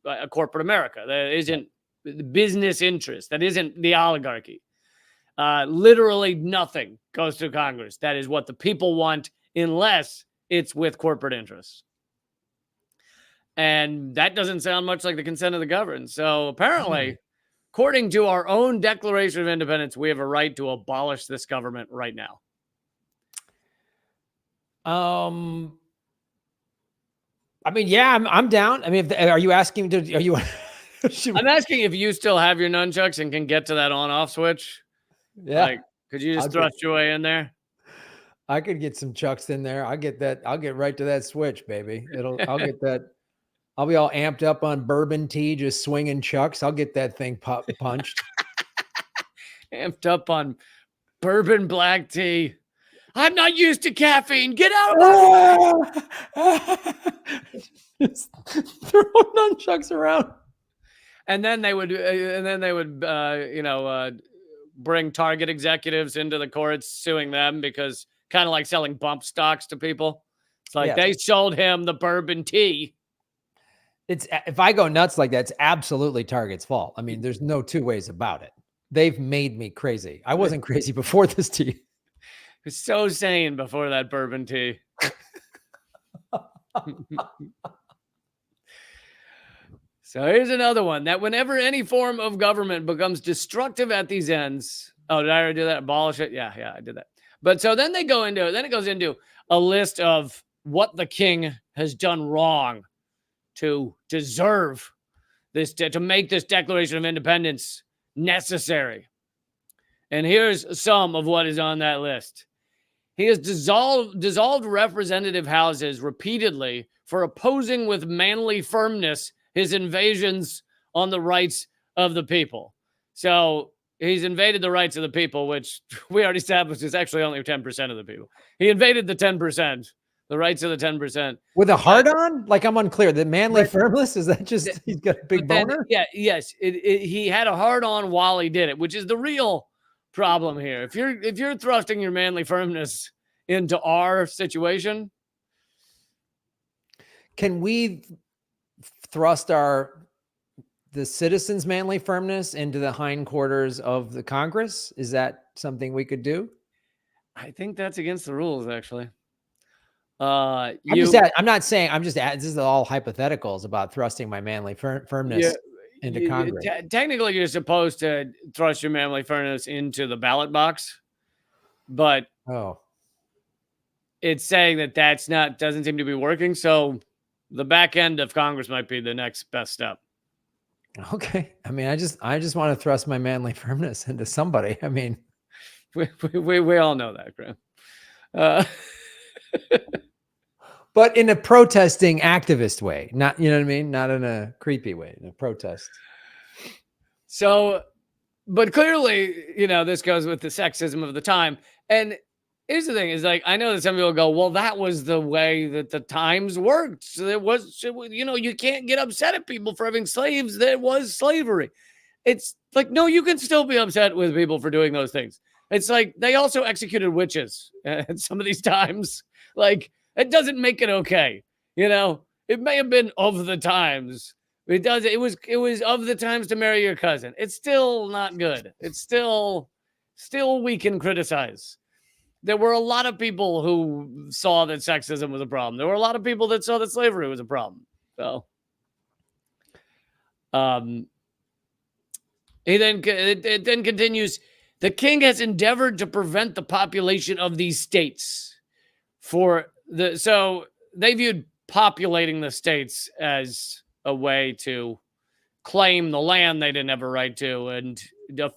a corporate America, that isn't the business interest, that isn't the oligarchy. Literally nothing goes to Congress. That is what the people want, unless it's with corporate interests. And that doesn't sound much like the consent of the governed. So apparently, according to our own Declaration of Independence, we have a right to abolish this government right now. I mean, yeah, I'm down. I mean, are you asking to? Are you? I'm asking if you still have your nunchucks and can get to that on-off switch. Yeah. Like, could you just thrust your way in there? I could get some chucks in there. I'll get that. I'll get right to that switch, baby. I'll get that. I'll be all amped up on bourbon tea, just swinging chucks. I'll get that thing punched. Amped up on bourbon black tea. I'm not used to caffeine. Get out of my Just throw nunchucks around. And then they would, bring Target executives into the courts, suing them because kind of like selling bump stocks to people. It's like they sold him the bourbon tea. If I go nuts like that, it's absolutely Target's fault. I mean, there's no two ways about it. They've made me crazy. I wasn't crazy before this tea. I was so sane before that bourbon tea. So here's another one, that whenever any form of government becomes destructive at these ends. Oh, did I already do that? Abolish it? Yeah, I did that. But so then it goes into a list of what the king has done wrong to deserve this, to make this Declaration of Independence necessary. And here's some of what is on that list. He has dissolved representative houses repeatedly for opposing with manly firmness his invasions on the rights of the people. So he's invaded the rights of the people, which we already established is actually only 10% of the people. He invaded the 10%, the rights of the 10%. With a hard on? Like, I'm unclear. The manly firmness, is that just he's got a big boner? Yes. He had a hard on while he did it, which is the real problem here. If you're thrusting your manly firmness into our situation, can we thrust the citizens' manly firmness into the hindquarters of the Congress? Is that something we could do? I think that's against the rules, actually. I'm not saying. This is all hypotheticals about thrusting my manly firmness. into Congress. Technically, you're supposed to thrust your manly furnace into the ballot box, but it's saying that doesn't seem to be working. So the back end of Congress might be the next best step. Okay. I mean, I just want to thrust my manly firmness into somebody. I mean, we all know that, Graham. But in a protesting activist way, not, you know what I mean? Not in a creepy way, in a protest. So, but clearly, this goes with the sexism of the time. And here's the thing is, like, I know that some people go, well, that was the way that the times worked. So you can't get upset at people for having slaves. There was slavery. It's like, no, you can still be upset with people for doing those things. It's like they also executed witches at some of these times. Like, it doesn't make it okay. It may have been of the times. It was of the times to marry your cousin. It's still not good. It's still we can criticize. There were a lot of people who saw that sexism was a problem. There were a lot of people that saw that slavery was a problem. So, it then continues. The king has endeavored to prevent the population of these states so they viewed populating the states as a way to claim the land they didn't have a right to and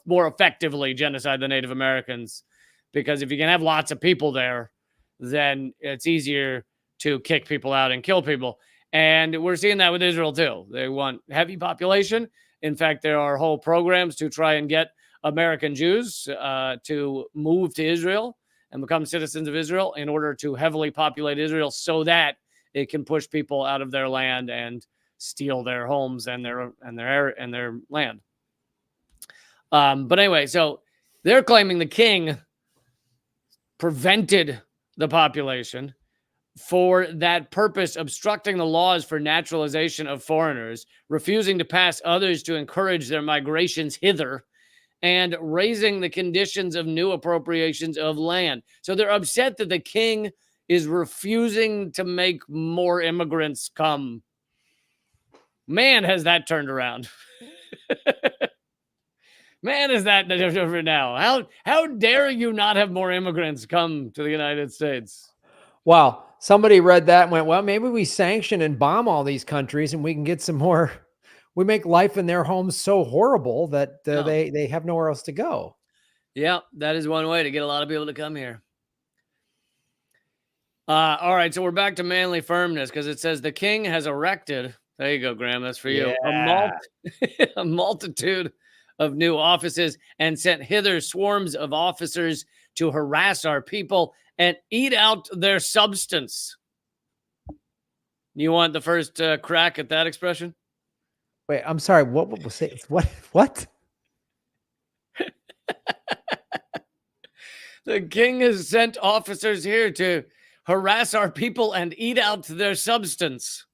more effectively genocide the Native Americans. Because if you can have lots of people there, then it's easier to kick people out and kill people. And we're seeing that with Israel too. They want heavy population. In fact, there are whole programs to try and get American Jews to move to Israel and become citizens of Israel in order to heavily populate Israel so that it can push people out of their land and steal their homes and their land. But anyway, so they're claiming the king prevented the population for that purpose, obstructing the laws for naturalization of foreigners, refusing to pass others to encourage their migrations hither, and raising the conditions of new appropriations of land. So they're upset that the king is refusing to make more immigrants come. Man, has that turned around. Man, is that different now? How dare you not have more immigrants come to the United States? Well, somebody read that and went, well, maybe we sanction and bomb all these countries and we can get some more. We make life in their homes so horrible that they have nowhere else to go. Yeah, that is one way to get a lot of people to come here. All right, so we're back to manly firmness because it says the king has erected. There you go, Graham. That's for you. A multitude of new offices and sent hither swarms of officers to harass our people and eat out their substance. You want the first crack at that expression? Wait, I'm sorry. What was it? What? The king has sent officers here to harass our people and eat out their substance.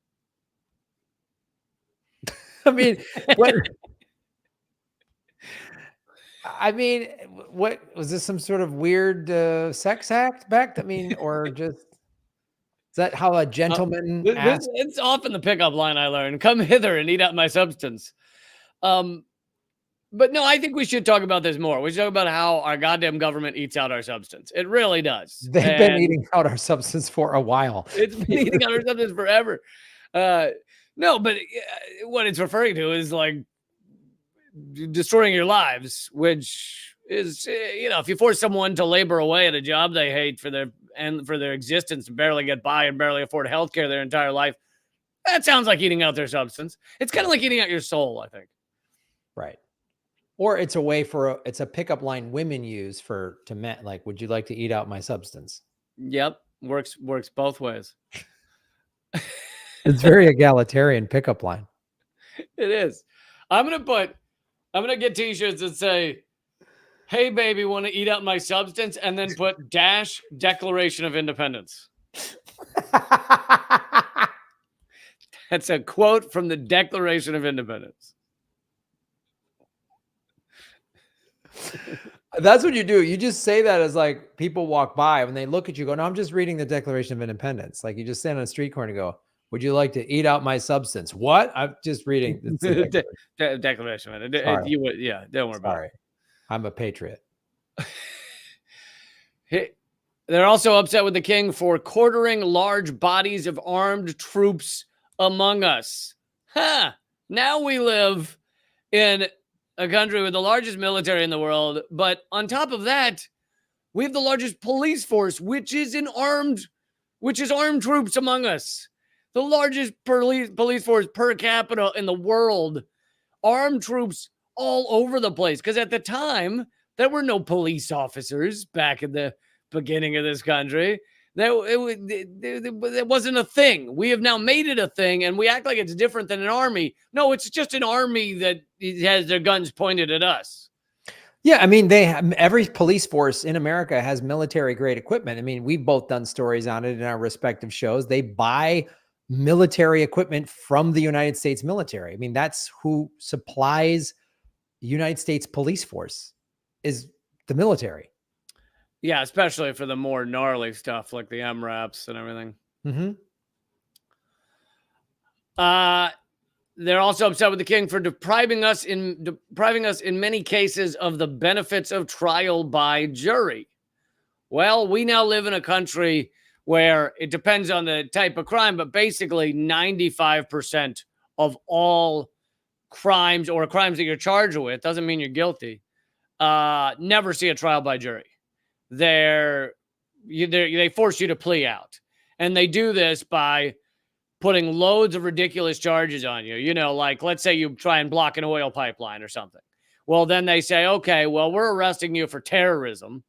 I mean, what? I mean, what was this? Some sort of weird sex act back? I mean, or just is that how a gentleman? It's often the pickup line I learned. Come hither and eat out my substance. But no, I think we should talk about this more. We should talk about how our goddamn government eats out our substance. It really does. They've been eating out our substance for a while. It's been eating out our substance forever. No, but what it's referring to is like destroying your lives, which is, if you force someone to labor away at a job they hate for their existence, to barely get by and barely afford healthcare their entire life, that sounds like eating out their substance. It's kind of like eating out your soul, I think. Right. Or it's a way it's a pickup line women use to men. Like, would you like to eat out my substance? Yep. Works both ways. It's very egalitarian pickup line. It is. I'm going to get t-shirts that say, hey baby, want to eat out my substance? And then put dash Declaration of Independence. That's a quote from the Declaration of Independence. That's what you do. You just say that as like people walk by when they look at you, go, no, I'm just reading the Declaration of Independence. Like you just stand on a street corner and go, Would you like to eat out my substance? What? I'm just reading. It's a Declaration. Sorry. You would, yeah, don't worry about it. Sorry. I'm a patriot. They're also upset with the king for quartering large bodies of armed troops among us. Now we live in a country with the largest military in the world, but on top of that, we have the largest police force, which is armed troops among us. The largest police force per capita in the world. Armed troops all over the place. Because at the time, there were no police officers back in the beginning of this country. It wasn't a thing. We have now made it a thing, and we act like it's different than an army. No, it's just an army that has their guns pointed at us. Yeah, I mean, every police force in America has military-grade equipment. I mean, we've both done stories on it in our respective shows. They buy military equipment from the United States military. I mean, that's who supplies the United States police force, is the military. Yeah, especially for the more gnarly stuff like the MRAPs and everything. Mm-hmm. They're also upset with the king for depriving us in many cases of the benefits of trial by jury. Well, we now live in a country where it depends on the type of crime, but basically 95% of all crimes or crimes that you're charged with, doesn't mean you're guilty, never see a trial by jury. They force you to plea out. And they do this by putting loads of ridiculous charges on you. You know, like let's say you try and block an oil pipeline or something. Well, then they say, okay, well, we're arresting you for terrorism.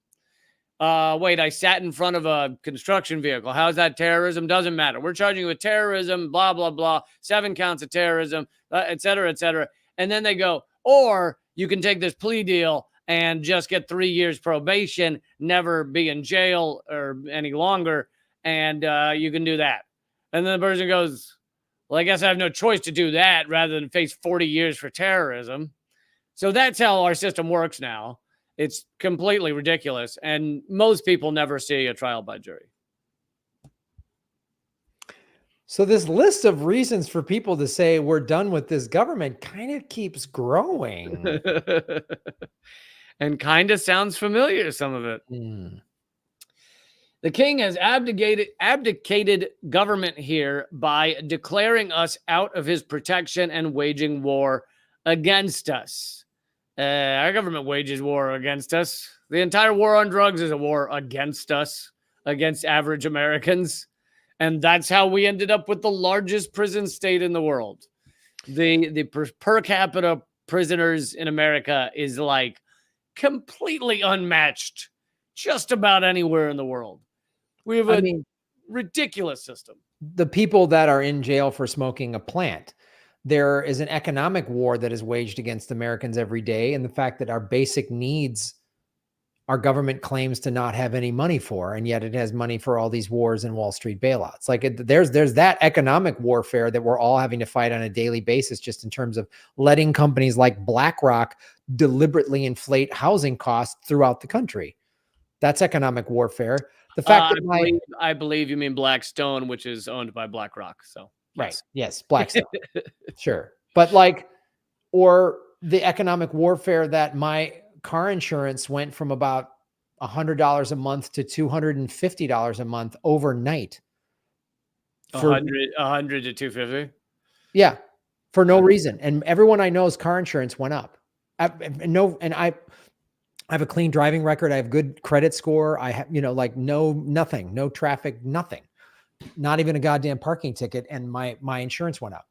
Wait, I sat in front of a construction vehicle. How's that terrorism? Doesn't matter. We're charging you with terrorism, blah, blah, blah, 7 counts of terrorism, et cetera, et cetera. And then they go, or you can take this plea deal and just get 3 years probation, never be in jail or any longer, and you can do that. And then the person goes, well, I guess I have no choice to do that rather than face 40 years for terrorism. So that's how our system works now. It's completely ridiculous, and most people never see a trial by jury. So this list of reasons for people to say we're done with this government kind of keeps growing. And kind of sounds familiar, some of it. The king has abdicated government here by declaring us out of his protection and waging war against us. Our government wages war against us. The entire war on drugs is a war against us, against average Americans. And that's how we ended up with the largest prison state in the world. The per capita prisoners in America is like completely unmatched just about anywhere in the world. We have a ridiculous system. The people that are in jail for smoking a plant, there is an economic war that is waged against Americans every day. And the fact that our basic needs, our government claims to not have any money for, and yet it has money for all these wars and Wall Street bailouts. Like there's that economic warfare that we're all having to fight on a daily basis, just in terms of letting companies like BlackRock deliberately inflate housing costs throughout the country. That's economic warfare. The fact that I believe you mean Blackstone, which is owned by BlackRock. So right. Yes. Blackstone. Sure. But or the economic warfare that my car insurance went from about $100 a month to $250 a month overnight. 100 to 250. Yeah. For no reason. And everyone I know's car insurance went up. I have a clean driving record. I have good credit score. I have, nothing, no traffic, nothing, not even a goddamn parking ticket. And my insurance went up.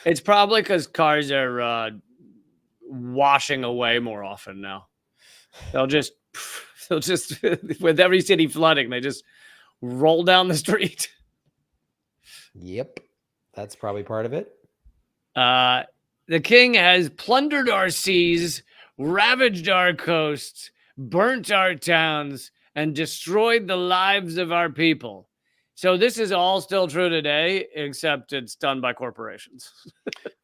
It's probably because cars are washing away more often now. They'll just with every city flooding, they just roll down the street. Yep. That's probably part of it. The king has plundered our seas, ravaged our coasts, burnt our towns, and destroyed the lives of our people. So this is all still true today, except it's done by corporations.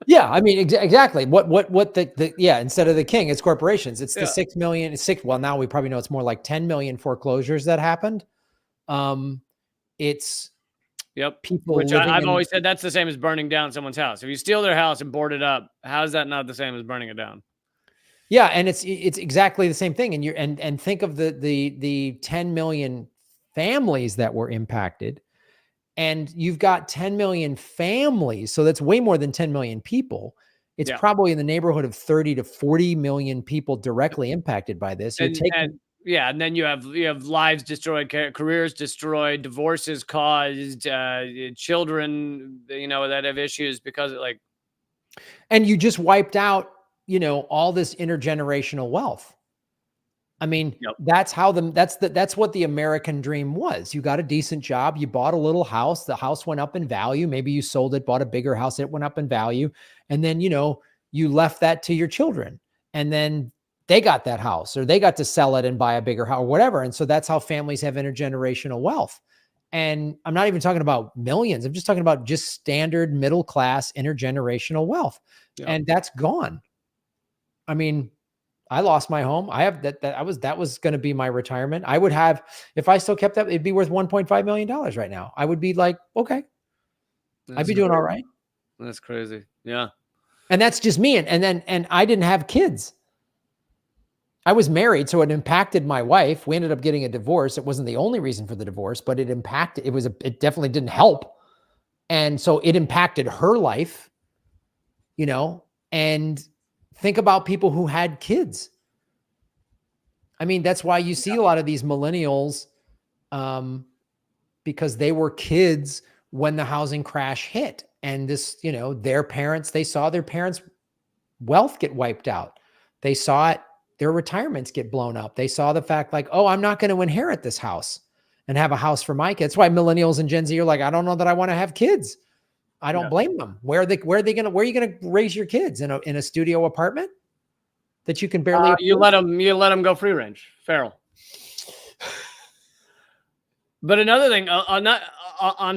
Yeah, I mean, exactly. Instead of the king, it's corporations. It's the 6 million. Well, now we probably know it's more like 10 million foreclosures that happened. It's Yep. people Which living I've in. always said that's the same as burning down someone's house. If you steal their house and board it up, how is that not the same as burning it down? Yeah, and it's exactly the same thing. And and think of the 10 million families that were impacted, and you've got 10 million families, so that's way more than 10 million people. It's Yeah. probably in the neighborhood of 30 to 40 million people directly impacted by this. You're taking. And yeah, and then you have lives destroyed, careers destroyed, divorces caused, children, that have issues because of, like, And you just wiped out, all this intergenerational wealth. I mean, yep. that's what the American dream was. You got a decent job, you bought a little house, the house went up in value, maybe you sold it, bought a bigger house, it went up in value, and then, you left that to your children. And then they got that house, or they got to sell it and buy a bigger house or whatever. And so that's how families have intergenerational wealth. And I'm not even talking about millions. I'm just talking about just standard middle class intergenerational wealth. Yep. And that's gone. I mean, I lost my home. I have that was going to be my retirement. I would have, if I still kept that, it'd be worth $1.5 million right now. I would be like, okay, I'd be doing all right. That's crazy. Yeah. And that's just me. And I didn't have kids. I was married, so it impacted my wife. We ended up getting a divorce. It wasn't the only reason for the divorce, but it definitely didn't help. And so it impacted her life, and think about people who had kids. I mean, that's why you see a lot of these millennials, because they were kids when the housing crash hit. And this, they saw their parents' wealth get wiped out. They saw their retirements get blown up. They saw the fact like, oh, I'm not going to inherit this house and have a house for my kids. That's why millennials and Gen Z are like, I don't know that I want to have kids. I don't blame them. Where are you going to raise your kids in a studio apartment that you can barely, you let them go free range, feral. But another thing on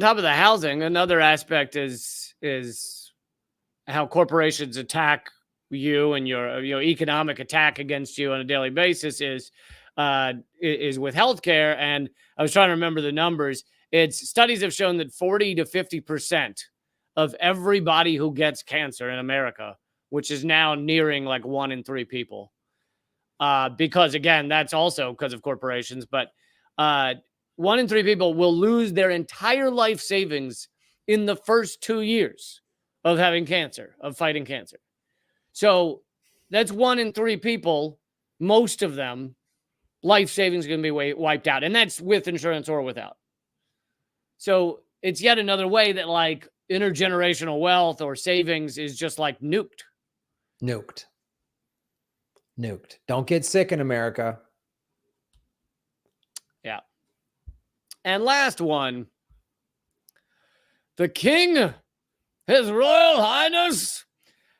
top of the housing, another aspect is how corporations attack you, and your economic attack against you on a daily basis is with healthcare. And I was trying to remember the numbers. Studies have shown that 40 to 50% of everybody who gets cancer in America, which is now nearing like 1 in 3 people, because again, that's also because of corporations. But 1 in 3 people will lose their entire life savings in the first 2 years of having cancer, of fighting cancer. So that's 1 in 3 people, most of them, life savings are going to be wiped out. And that's with insurance or without. So it's yet another way that like intergenerational wealth or savings is just like nuked. Don't get sick in America. Yeah. And last one, the King, His Royal Highness,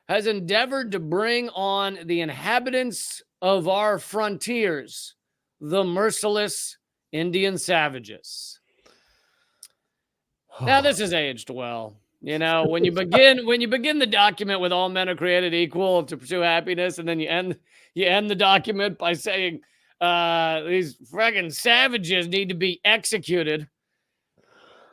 has endeavored to bring on the inhabitants of our frontiers, the merciless Indian savages. Now, this has aged well. When you begin the document with all men are created equal to pursue happiness, and then you end the document by saying these friggin' savages need to be executed.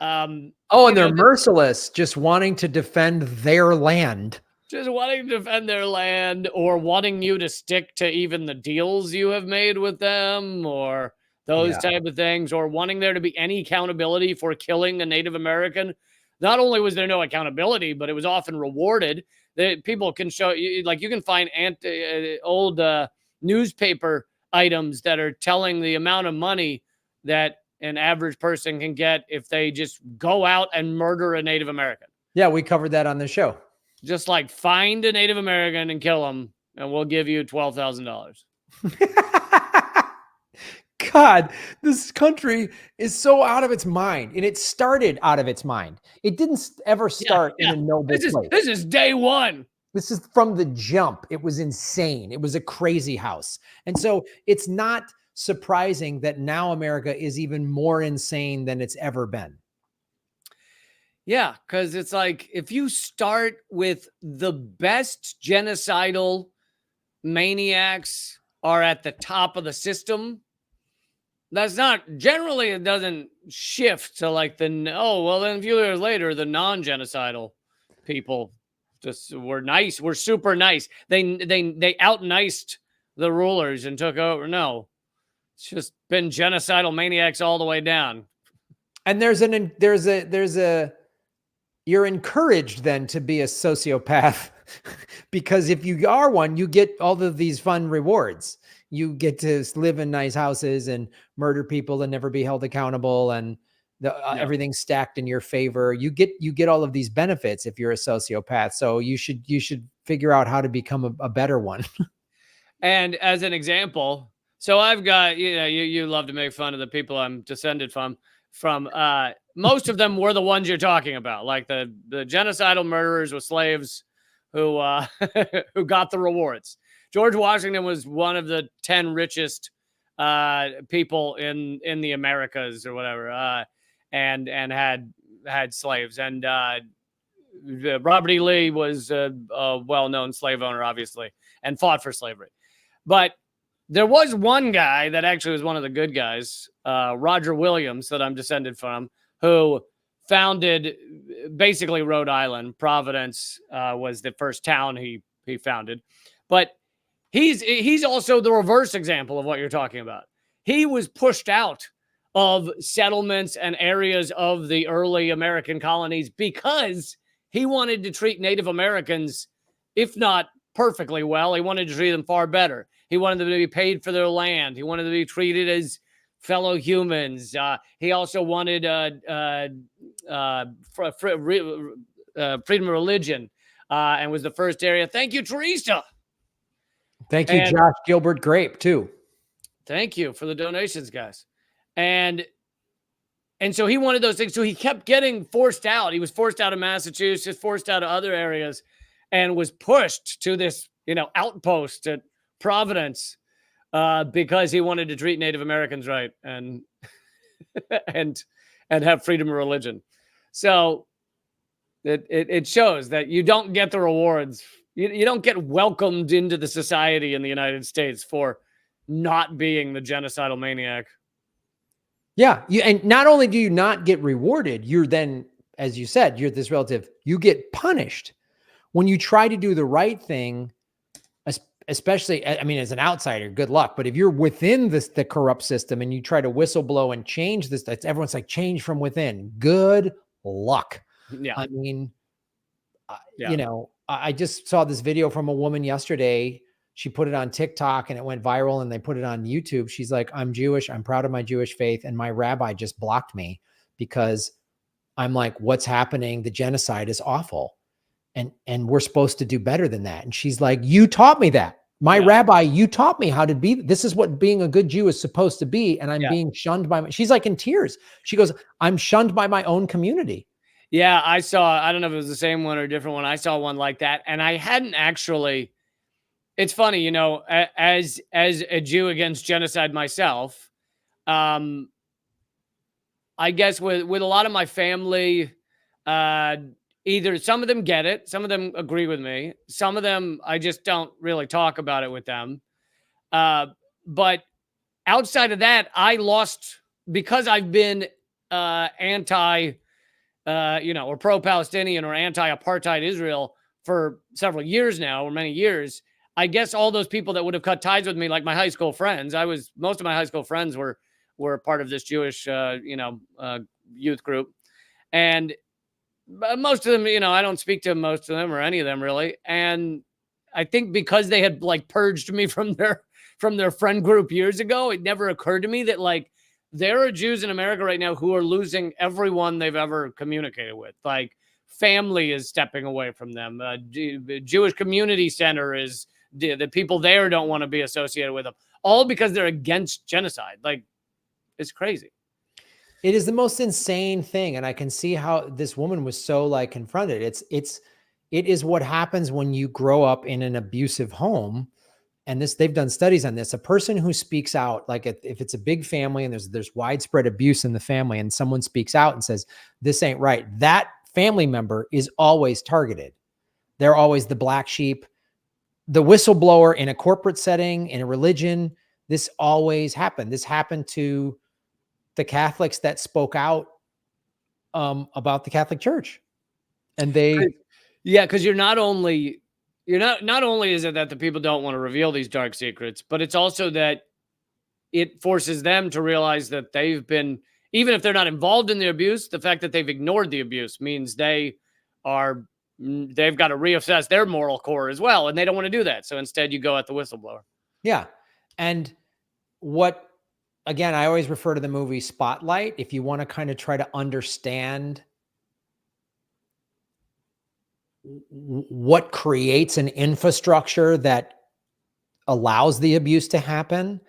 And they're merciless, just wanting to defend their land. Just wanting to defend their land, or wanting you to stick to even the deals you have made with them, or those type of things, or wanting there to be any accountability for killing a Native American. Not only was there no accountability, but it was often rewarded. That people can show you, like you can find old newspaper items that are telling the amount of money that an average person can get if they just go out and murder a Native American. Yeah, we covered that on the show. Just like find a Native American and kill them, and we'll give you $12,000. God, this country is so out of its mind, and it started out of its mind. It didn't ever start in a noble place. This is day one. This is from the jump. It was insane. It was a crazy house. And so it's not surprising that now America is even more insane than it's ever been. Yeah, because it's like if you start with the best genocidal maniacs are at the top of the system, that's not generally, it doesn't shift to like oh, well, then a few years later, the non-genocidal people just were nice. We're super nice. They out-niced the rulers and took over. No, it's just been genocidal maniacs all the way down. And you're encouraged then to be a sociopath because if you are one, you get all of these fun rewards. You get to live in nice houses and murder people and never be held accountable, and everything's stacked in your favor. You get all of these benefits if you're a sociopath. So you should figure out how to become a better one. And as an example, so I've got, you love to make fun of the people I'm descended from. Most of them were the ones you're talking about, like the genocidal murderers with slaves who who got the rewards. George Washington was one of the 10 richest people in the Americas or whatever, and had slaves. And Robert E. Lee was a well-known slave owner, obviously, and fought for slavery. But there was one guy that actually was one of the good guys, Roger Williams, that I'm descended from, who founded basically Rhode Island. Providence was the first town he founded. But he's also the reverse example of what you're talking about. He was pushed out of settlements and areas of the early American colonies because he wanted to treat Native Americans, if not perfectly well, he wanted to treat them far better. He wanted them to be paid for their land. He wanted them to be treated as fellow humans. He also wanted freedom of religion, and was the first area. Thank you, Teresa. Thank you, Josh Gilbert Grape, too. Thank you for the donations, guys. And so he wanted those things. So he kept getting forced out. He was forced out of Massachusetts, forced out of other areas, and was pushed to this, outpost at Providence because he wanted to treat Native Americans right and and have freedom of religion. So it shows that you don't get the rewards. You don't get welcomed into the society in the United States for not being the genocidal maniac. Yeah. And not only do you not get rewarded, you're then, as you said, you're this relative, you get punished when you try to do the right thing, especially, I mean, as an outsider, good luck. But if you're within the corrupt system and you try to whistleblow and change this, everyone's like, change from within. Good luck. Yeah. I mean, I just saw this video from a woman yesterday. She put it on TikTok and it went viral, and they put it on YouTube. She's like, I'm Jewish. I'm proud of my Jewish faith. And my rabbi just blocked me because I'm like, what's happening? The genocide is awful. And we're supposed to do better than that. And she's like, you taught me that. My rabbi, you taught me how to be. This is what being a good Jew is supposed to be. And I'm being shunned by she's like in tears. She goes, I'm shunned by my own community. Yeah, I don't know if it was the same one or a different one. I saw one like that. And I hadn't actually, it's funny, as a Jew against genocide myself, I guess with a lot of my family, either some of them get it, some of them agree with me, some of them I just don't really talk about it with them. But outside of that, I lost, because I've been anti, or pro-Palestinian or anti-apartheid Israel for several years now, or many years. I guess all those people that would have cut ties with me, like my high school friends, most of my high school friends were part of this Jewish, youth group. And most of them, I don't speak to most of them or any of them really. And I think because they had like purged me from their friend group years ago, it never occurred to me that like there are Jews in America right now who are losing everyone they've ever communicated with. Like family is stepping away from them. Jewish community center the people there don't want to be associated with them, all because they're against genocide. Like, it's crazy. It is the most insane thing. And I can see how this woman was so like confronted. It is what happens when you grow up in an abusive home. And they've done studies on this. A person who speaks out, like if it's a big family and there's widespread abuse in the family and someone speaks out and says, this ain't right, that family member is always targeted. They're always the black sheep. The whistleblower in a corporate setting, in a religion, This always happened. This happened to the Catholics that spoke out about the Catholic Church. And they, yeah, because not only is it that the people don't want to reveal these dark secrets, but it's also that it forces them to realize that they've been, even if they're not involved in the abuse, the fact that they've ignored the abuse means they've got to reassess their moral core as well. And they don't want to do that. So instead you go at the whistleblower. yeah. And again, I always refer to the movie Spotlight. If you want to kind of try to understand what creates an infrastructure that allows the abuse to happen,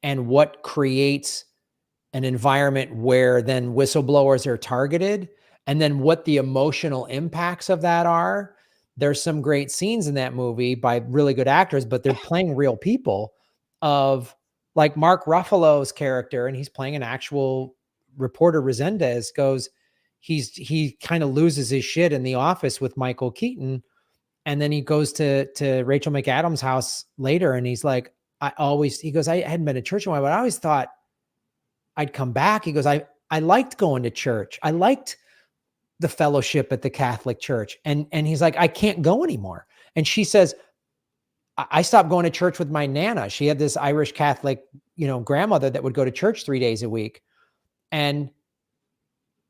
and what creates an environment where then whistleblowers are targeted, and then what the emotional impacts of that are. There's some great scenes in that movie by really good actors, but they're playing real people, of like Mark Ruffalo's character, and he's playing an actual reporter. Resendez goes, he kind of loses his shit in the office with Michael Keaton. And then he goes to Rachel McAdams' house later, and he's like, he goes, I hadn't been to church in a while, but I always thought I'd come back. He goes, I liked going to church. I liked the fellowship at the Catholic Church. And he's like, I can't go anymore. And she says, I stopped going to church with my Nana. She had this Irish Catholic, grandmother that would go to church 3 days a week. And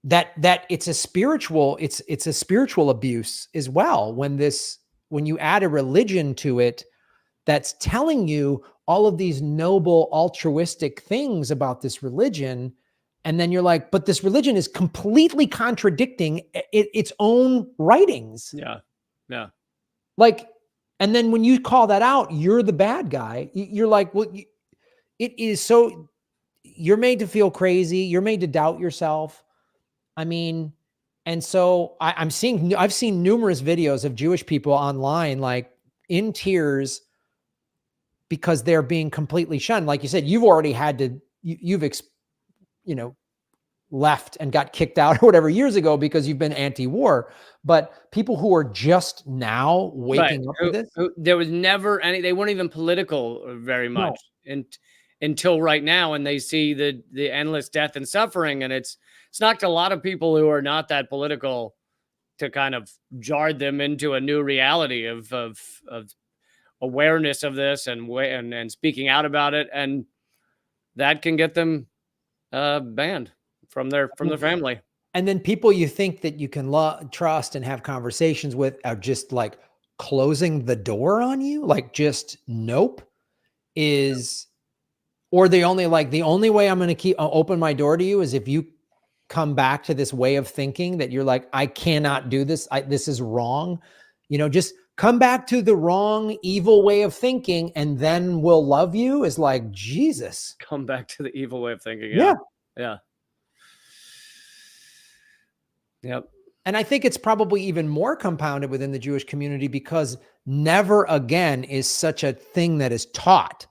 that it's a spiritual abuse as well. When you add a religion to it, that's telling you all of these noble altruistic things about this religion. And then you're like, but this religion is completely contradicting its own writings. Yeah. Yeah. Like, and then when you call that out, you're the bad guy. You're like, well, it is so, you're made to feel crazy. You're made to doubt yourself. I mean, and so I've seen numerous videos of Jewish people online, like in tears, because they're being completely shunned. Like you said, you've already had to, left and got kicked out or whatever years ago because you've been anti-war. But people who are just now waking up to this, there was never any, they weren't even political very much until right now. And they see the endless death and suffering. And it's knocked a lot of people who are not that political to kind of jarred them into a new reality of awareness of this and speaking out about it. And that can get them banned from their family. And then people you think that you can trust and have conversations with are just like closing the door on you. Like just nope or the only way I'm going to keep open my door to you is if you come back to this way of thinking that you're like, I cannot do this. This is wrong. Just come back to the wrong, evil way of thinking, and then we'll love you. Is like, Jesus. Come back to the evil way of thinking. Yeah. Yeah. Yep. And I think it's probably even more compounded within the Jewish community because never again is such a thing that is taught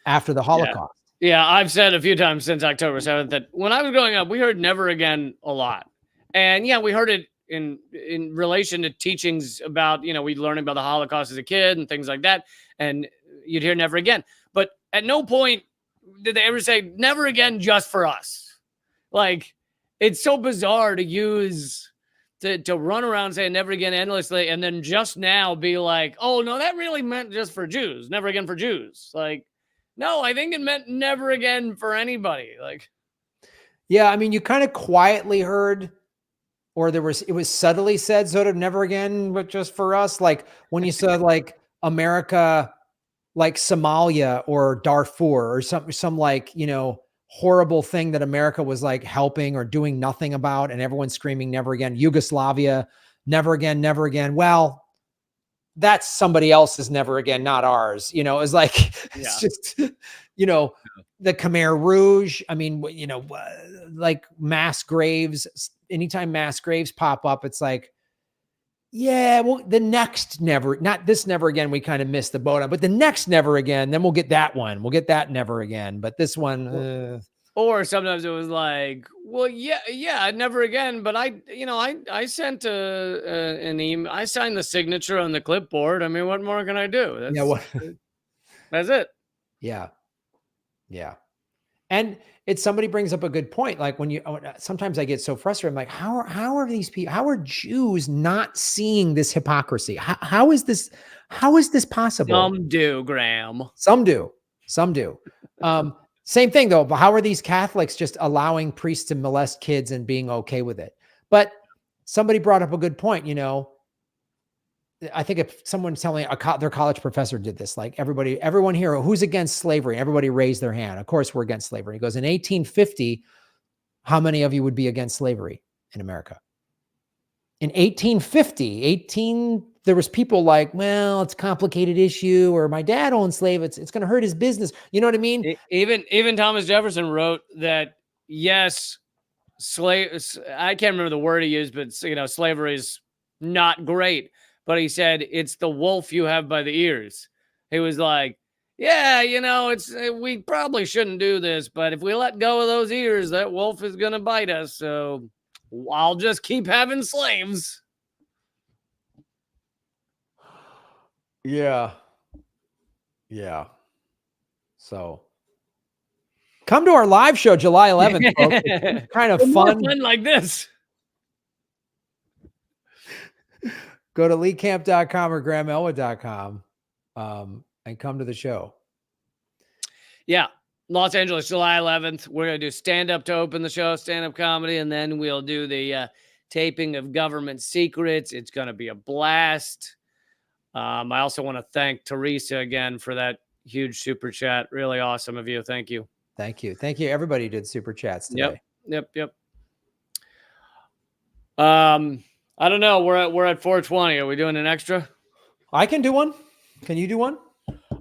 after the Holocaust. Yeah, I've said a few times since October 7th that when I was growing up, we heard never again a lot. And yeah, we heard it in relation to teachings about, we learned about the Holocaust as a kid and things like that. And you'd hear never again. But at no point did they ever say never again just for us. Like, it's so bizarre to use to run around saying never again endlessly and then just now be like, oh no, that really meant just for Jews, never again for Jews. Like, no, I think it meant never again for anybody. Like, yeah, I mean, you kind of quietly heard, or it was subtly said sort of never again, but just for us. Like when you said like America, like Somalia or Darfur or some like, horrible thing that America was like helping or doing nothing about, and everyone's screaming never again. Yugoslavia, never again, never again. Well, that's somebody else's never again, not ours. It's like, it's just, the Khmer Rouge. I mean, like mass graves, anytime mass graves pop up, it's like, yeah, well, the next not this never again, we kind of missed the boat on, but the next never again, then we'll get that one. We'll get that never again. But this one, or sometimes it was like, well, yeah, never again. But I sent an email. I signed the signature on the clipboard. I mean, what more can I do? That's it. yeah. Yeah. And it's somebody brings up a good point. Like when sometimes I get so frustrated. I'm like, how are these people, how are Jews not seeing this hypocrisy? How is this possible? Some do, Graham. Some do. Same thing though, but how are these Catholics just allowing priests to molest kids and being okay with it? But somebody brought up a good point, I think if someone's telling their college professor did this, like everyone here who's against slavery, everybody raised their hand. Of course, we're against slavery. He goes, in 1850, how many of you would be against slavery in America? In 1850, there was people like, well, it's a complicated issue, or my dad owned slave. It's going to hurt his business. You know what I mean? Even Thomas Jefferson wrote that, yes, I can't remember the word he used, but slavery is not great. But he said, it's the wolf you have by the ears. He was like, yeah, we probably shouldn't do this, but if we let go of those ears, that wolf is going to bite us. So I'll just keep having slaves. Yeah. Yeah. So come to our live show July 11th, folks. It's kind of fun like this. Go to leecamp.com or grahamelwood.com and come to the show. Yeah. Los Angeles, July 11th. We're going to do stand-up to open the show, stand-up comedy, and then we'll do the taping of Government Secrets. It's going to be a blast. I also want to thank Teresa again for that huge super chat. Really awesome of you. Thank you. Thank you. Thank you. Everybody did super chats today. Yep. I don't know. We're at 420. Are we doing an extra? I can do one. Can you do one?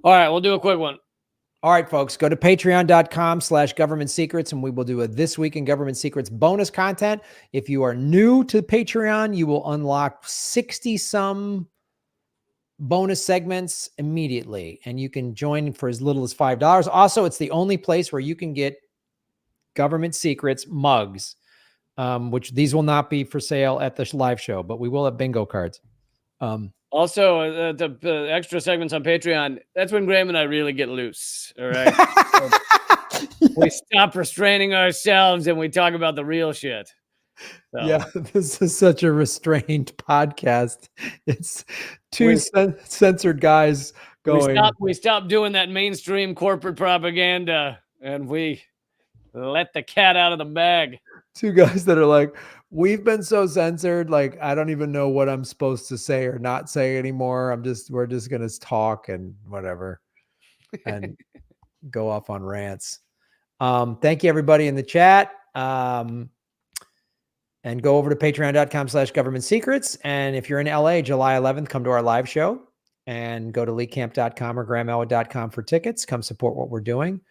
All right, we'll do a quick one. All right, folks, go to patreon.com/government secrets, and we will do a This Week in Government Secrets bonus content. If you are new to Patreon, you will unlock 60-some bonus segments immediately, and you can join for as little as $5. Also, it's the only place where you can get Government Secrets mugs, which these will not be for sale at the live show, but we will have bingo cards. Also, the extra segments on Patreon, that's when Graham and I really get loose, all right? We stop restraining ourselves and we talk about the real shit. So. Yeah, this is such a restrained podcast. It's two censored guys going. We stop doing that mainstream corporate propaganda and we let the cat out of the bag. Two guys that are like, we've been so censored, like I don't even know what I'm supposed to say or not say anymore. We're just gonna talk and whatever and go off on rants. Thank you everybody in the chat. And go over to patreon.com/government secrets. And if you're in LA, July 11th, come to our live show and go to leecamp.com or grahamelwood.com for tickets. Come support what we're doing.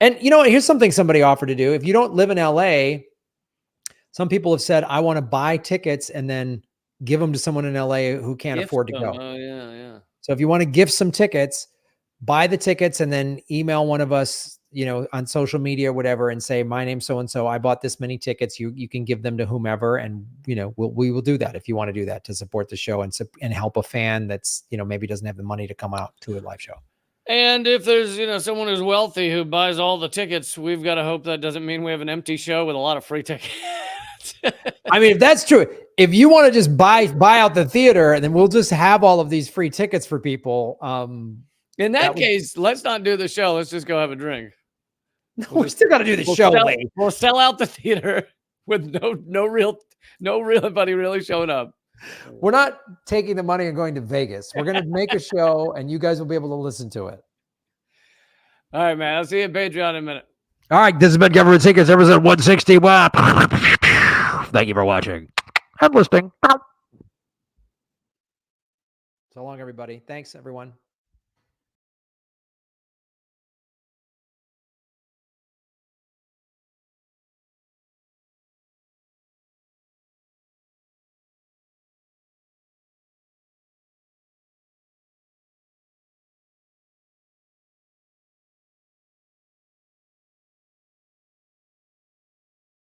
And here's something somebody offered to do. If you don't live in LA, some people have said, I want to buy tickets and then give them to someone in LA who can't afford to go. Oh, yeah. So if you want to gift some tickets, buy the tickets and then email one of us, on social media or whatever, and say, my name's so-and-so, I bought this many tickets. You can give them to whomever. And, we will do that if you want to do that to support the show and help a fan that's, maybe doesn't have the money to come out to a live show. And if there's, someone who's wealthy who buys all the tickets, we've got to hope that doesn't mean we have an empty show with a lot of free tickets. I mean, if that's true, if you want to just buy out the theater and then we'll just have all of these free tickets for people. In that case, let's not do the show. Let's just go have a drink. No, we still got to do the show. We'll sell out the theater with no real anybody really showing up. We're not taking the money and going to Vegas. We're going to make a show and you guys will be able to listen to it. All right, man. I'll see you at Patreon in a minute. All right. This has been Government Secrets, episode 161. Thank you for watching and listening. So long, everybody. Thanks, everyone.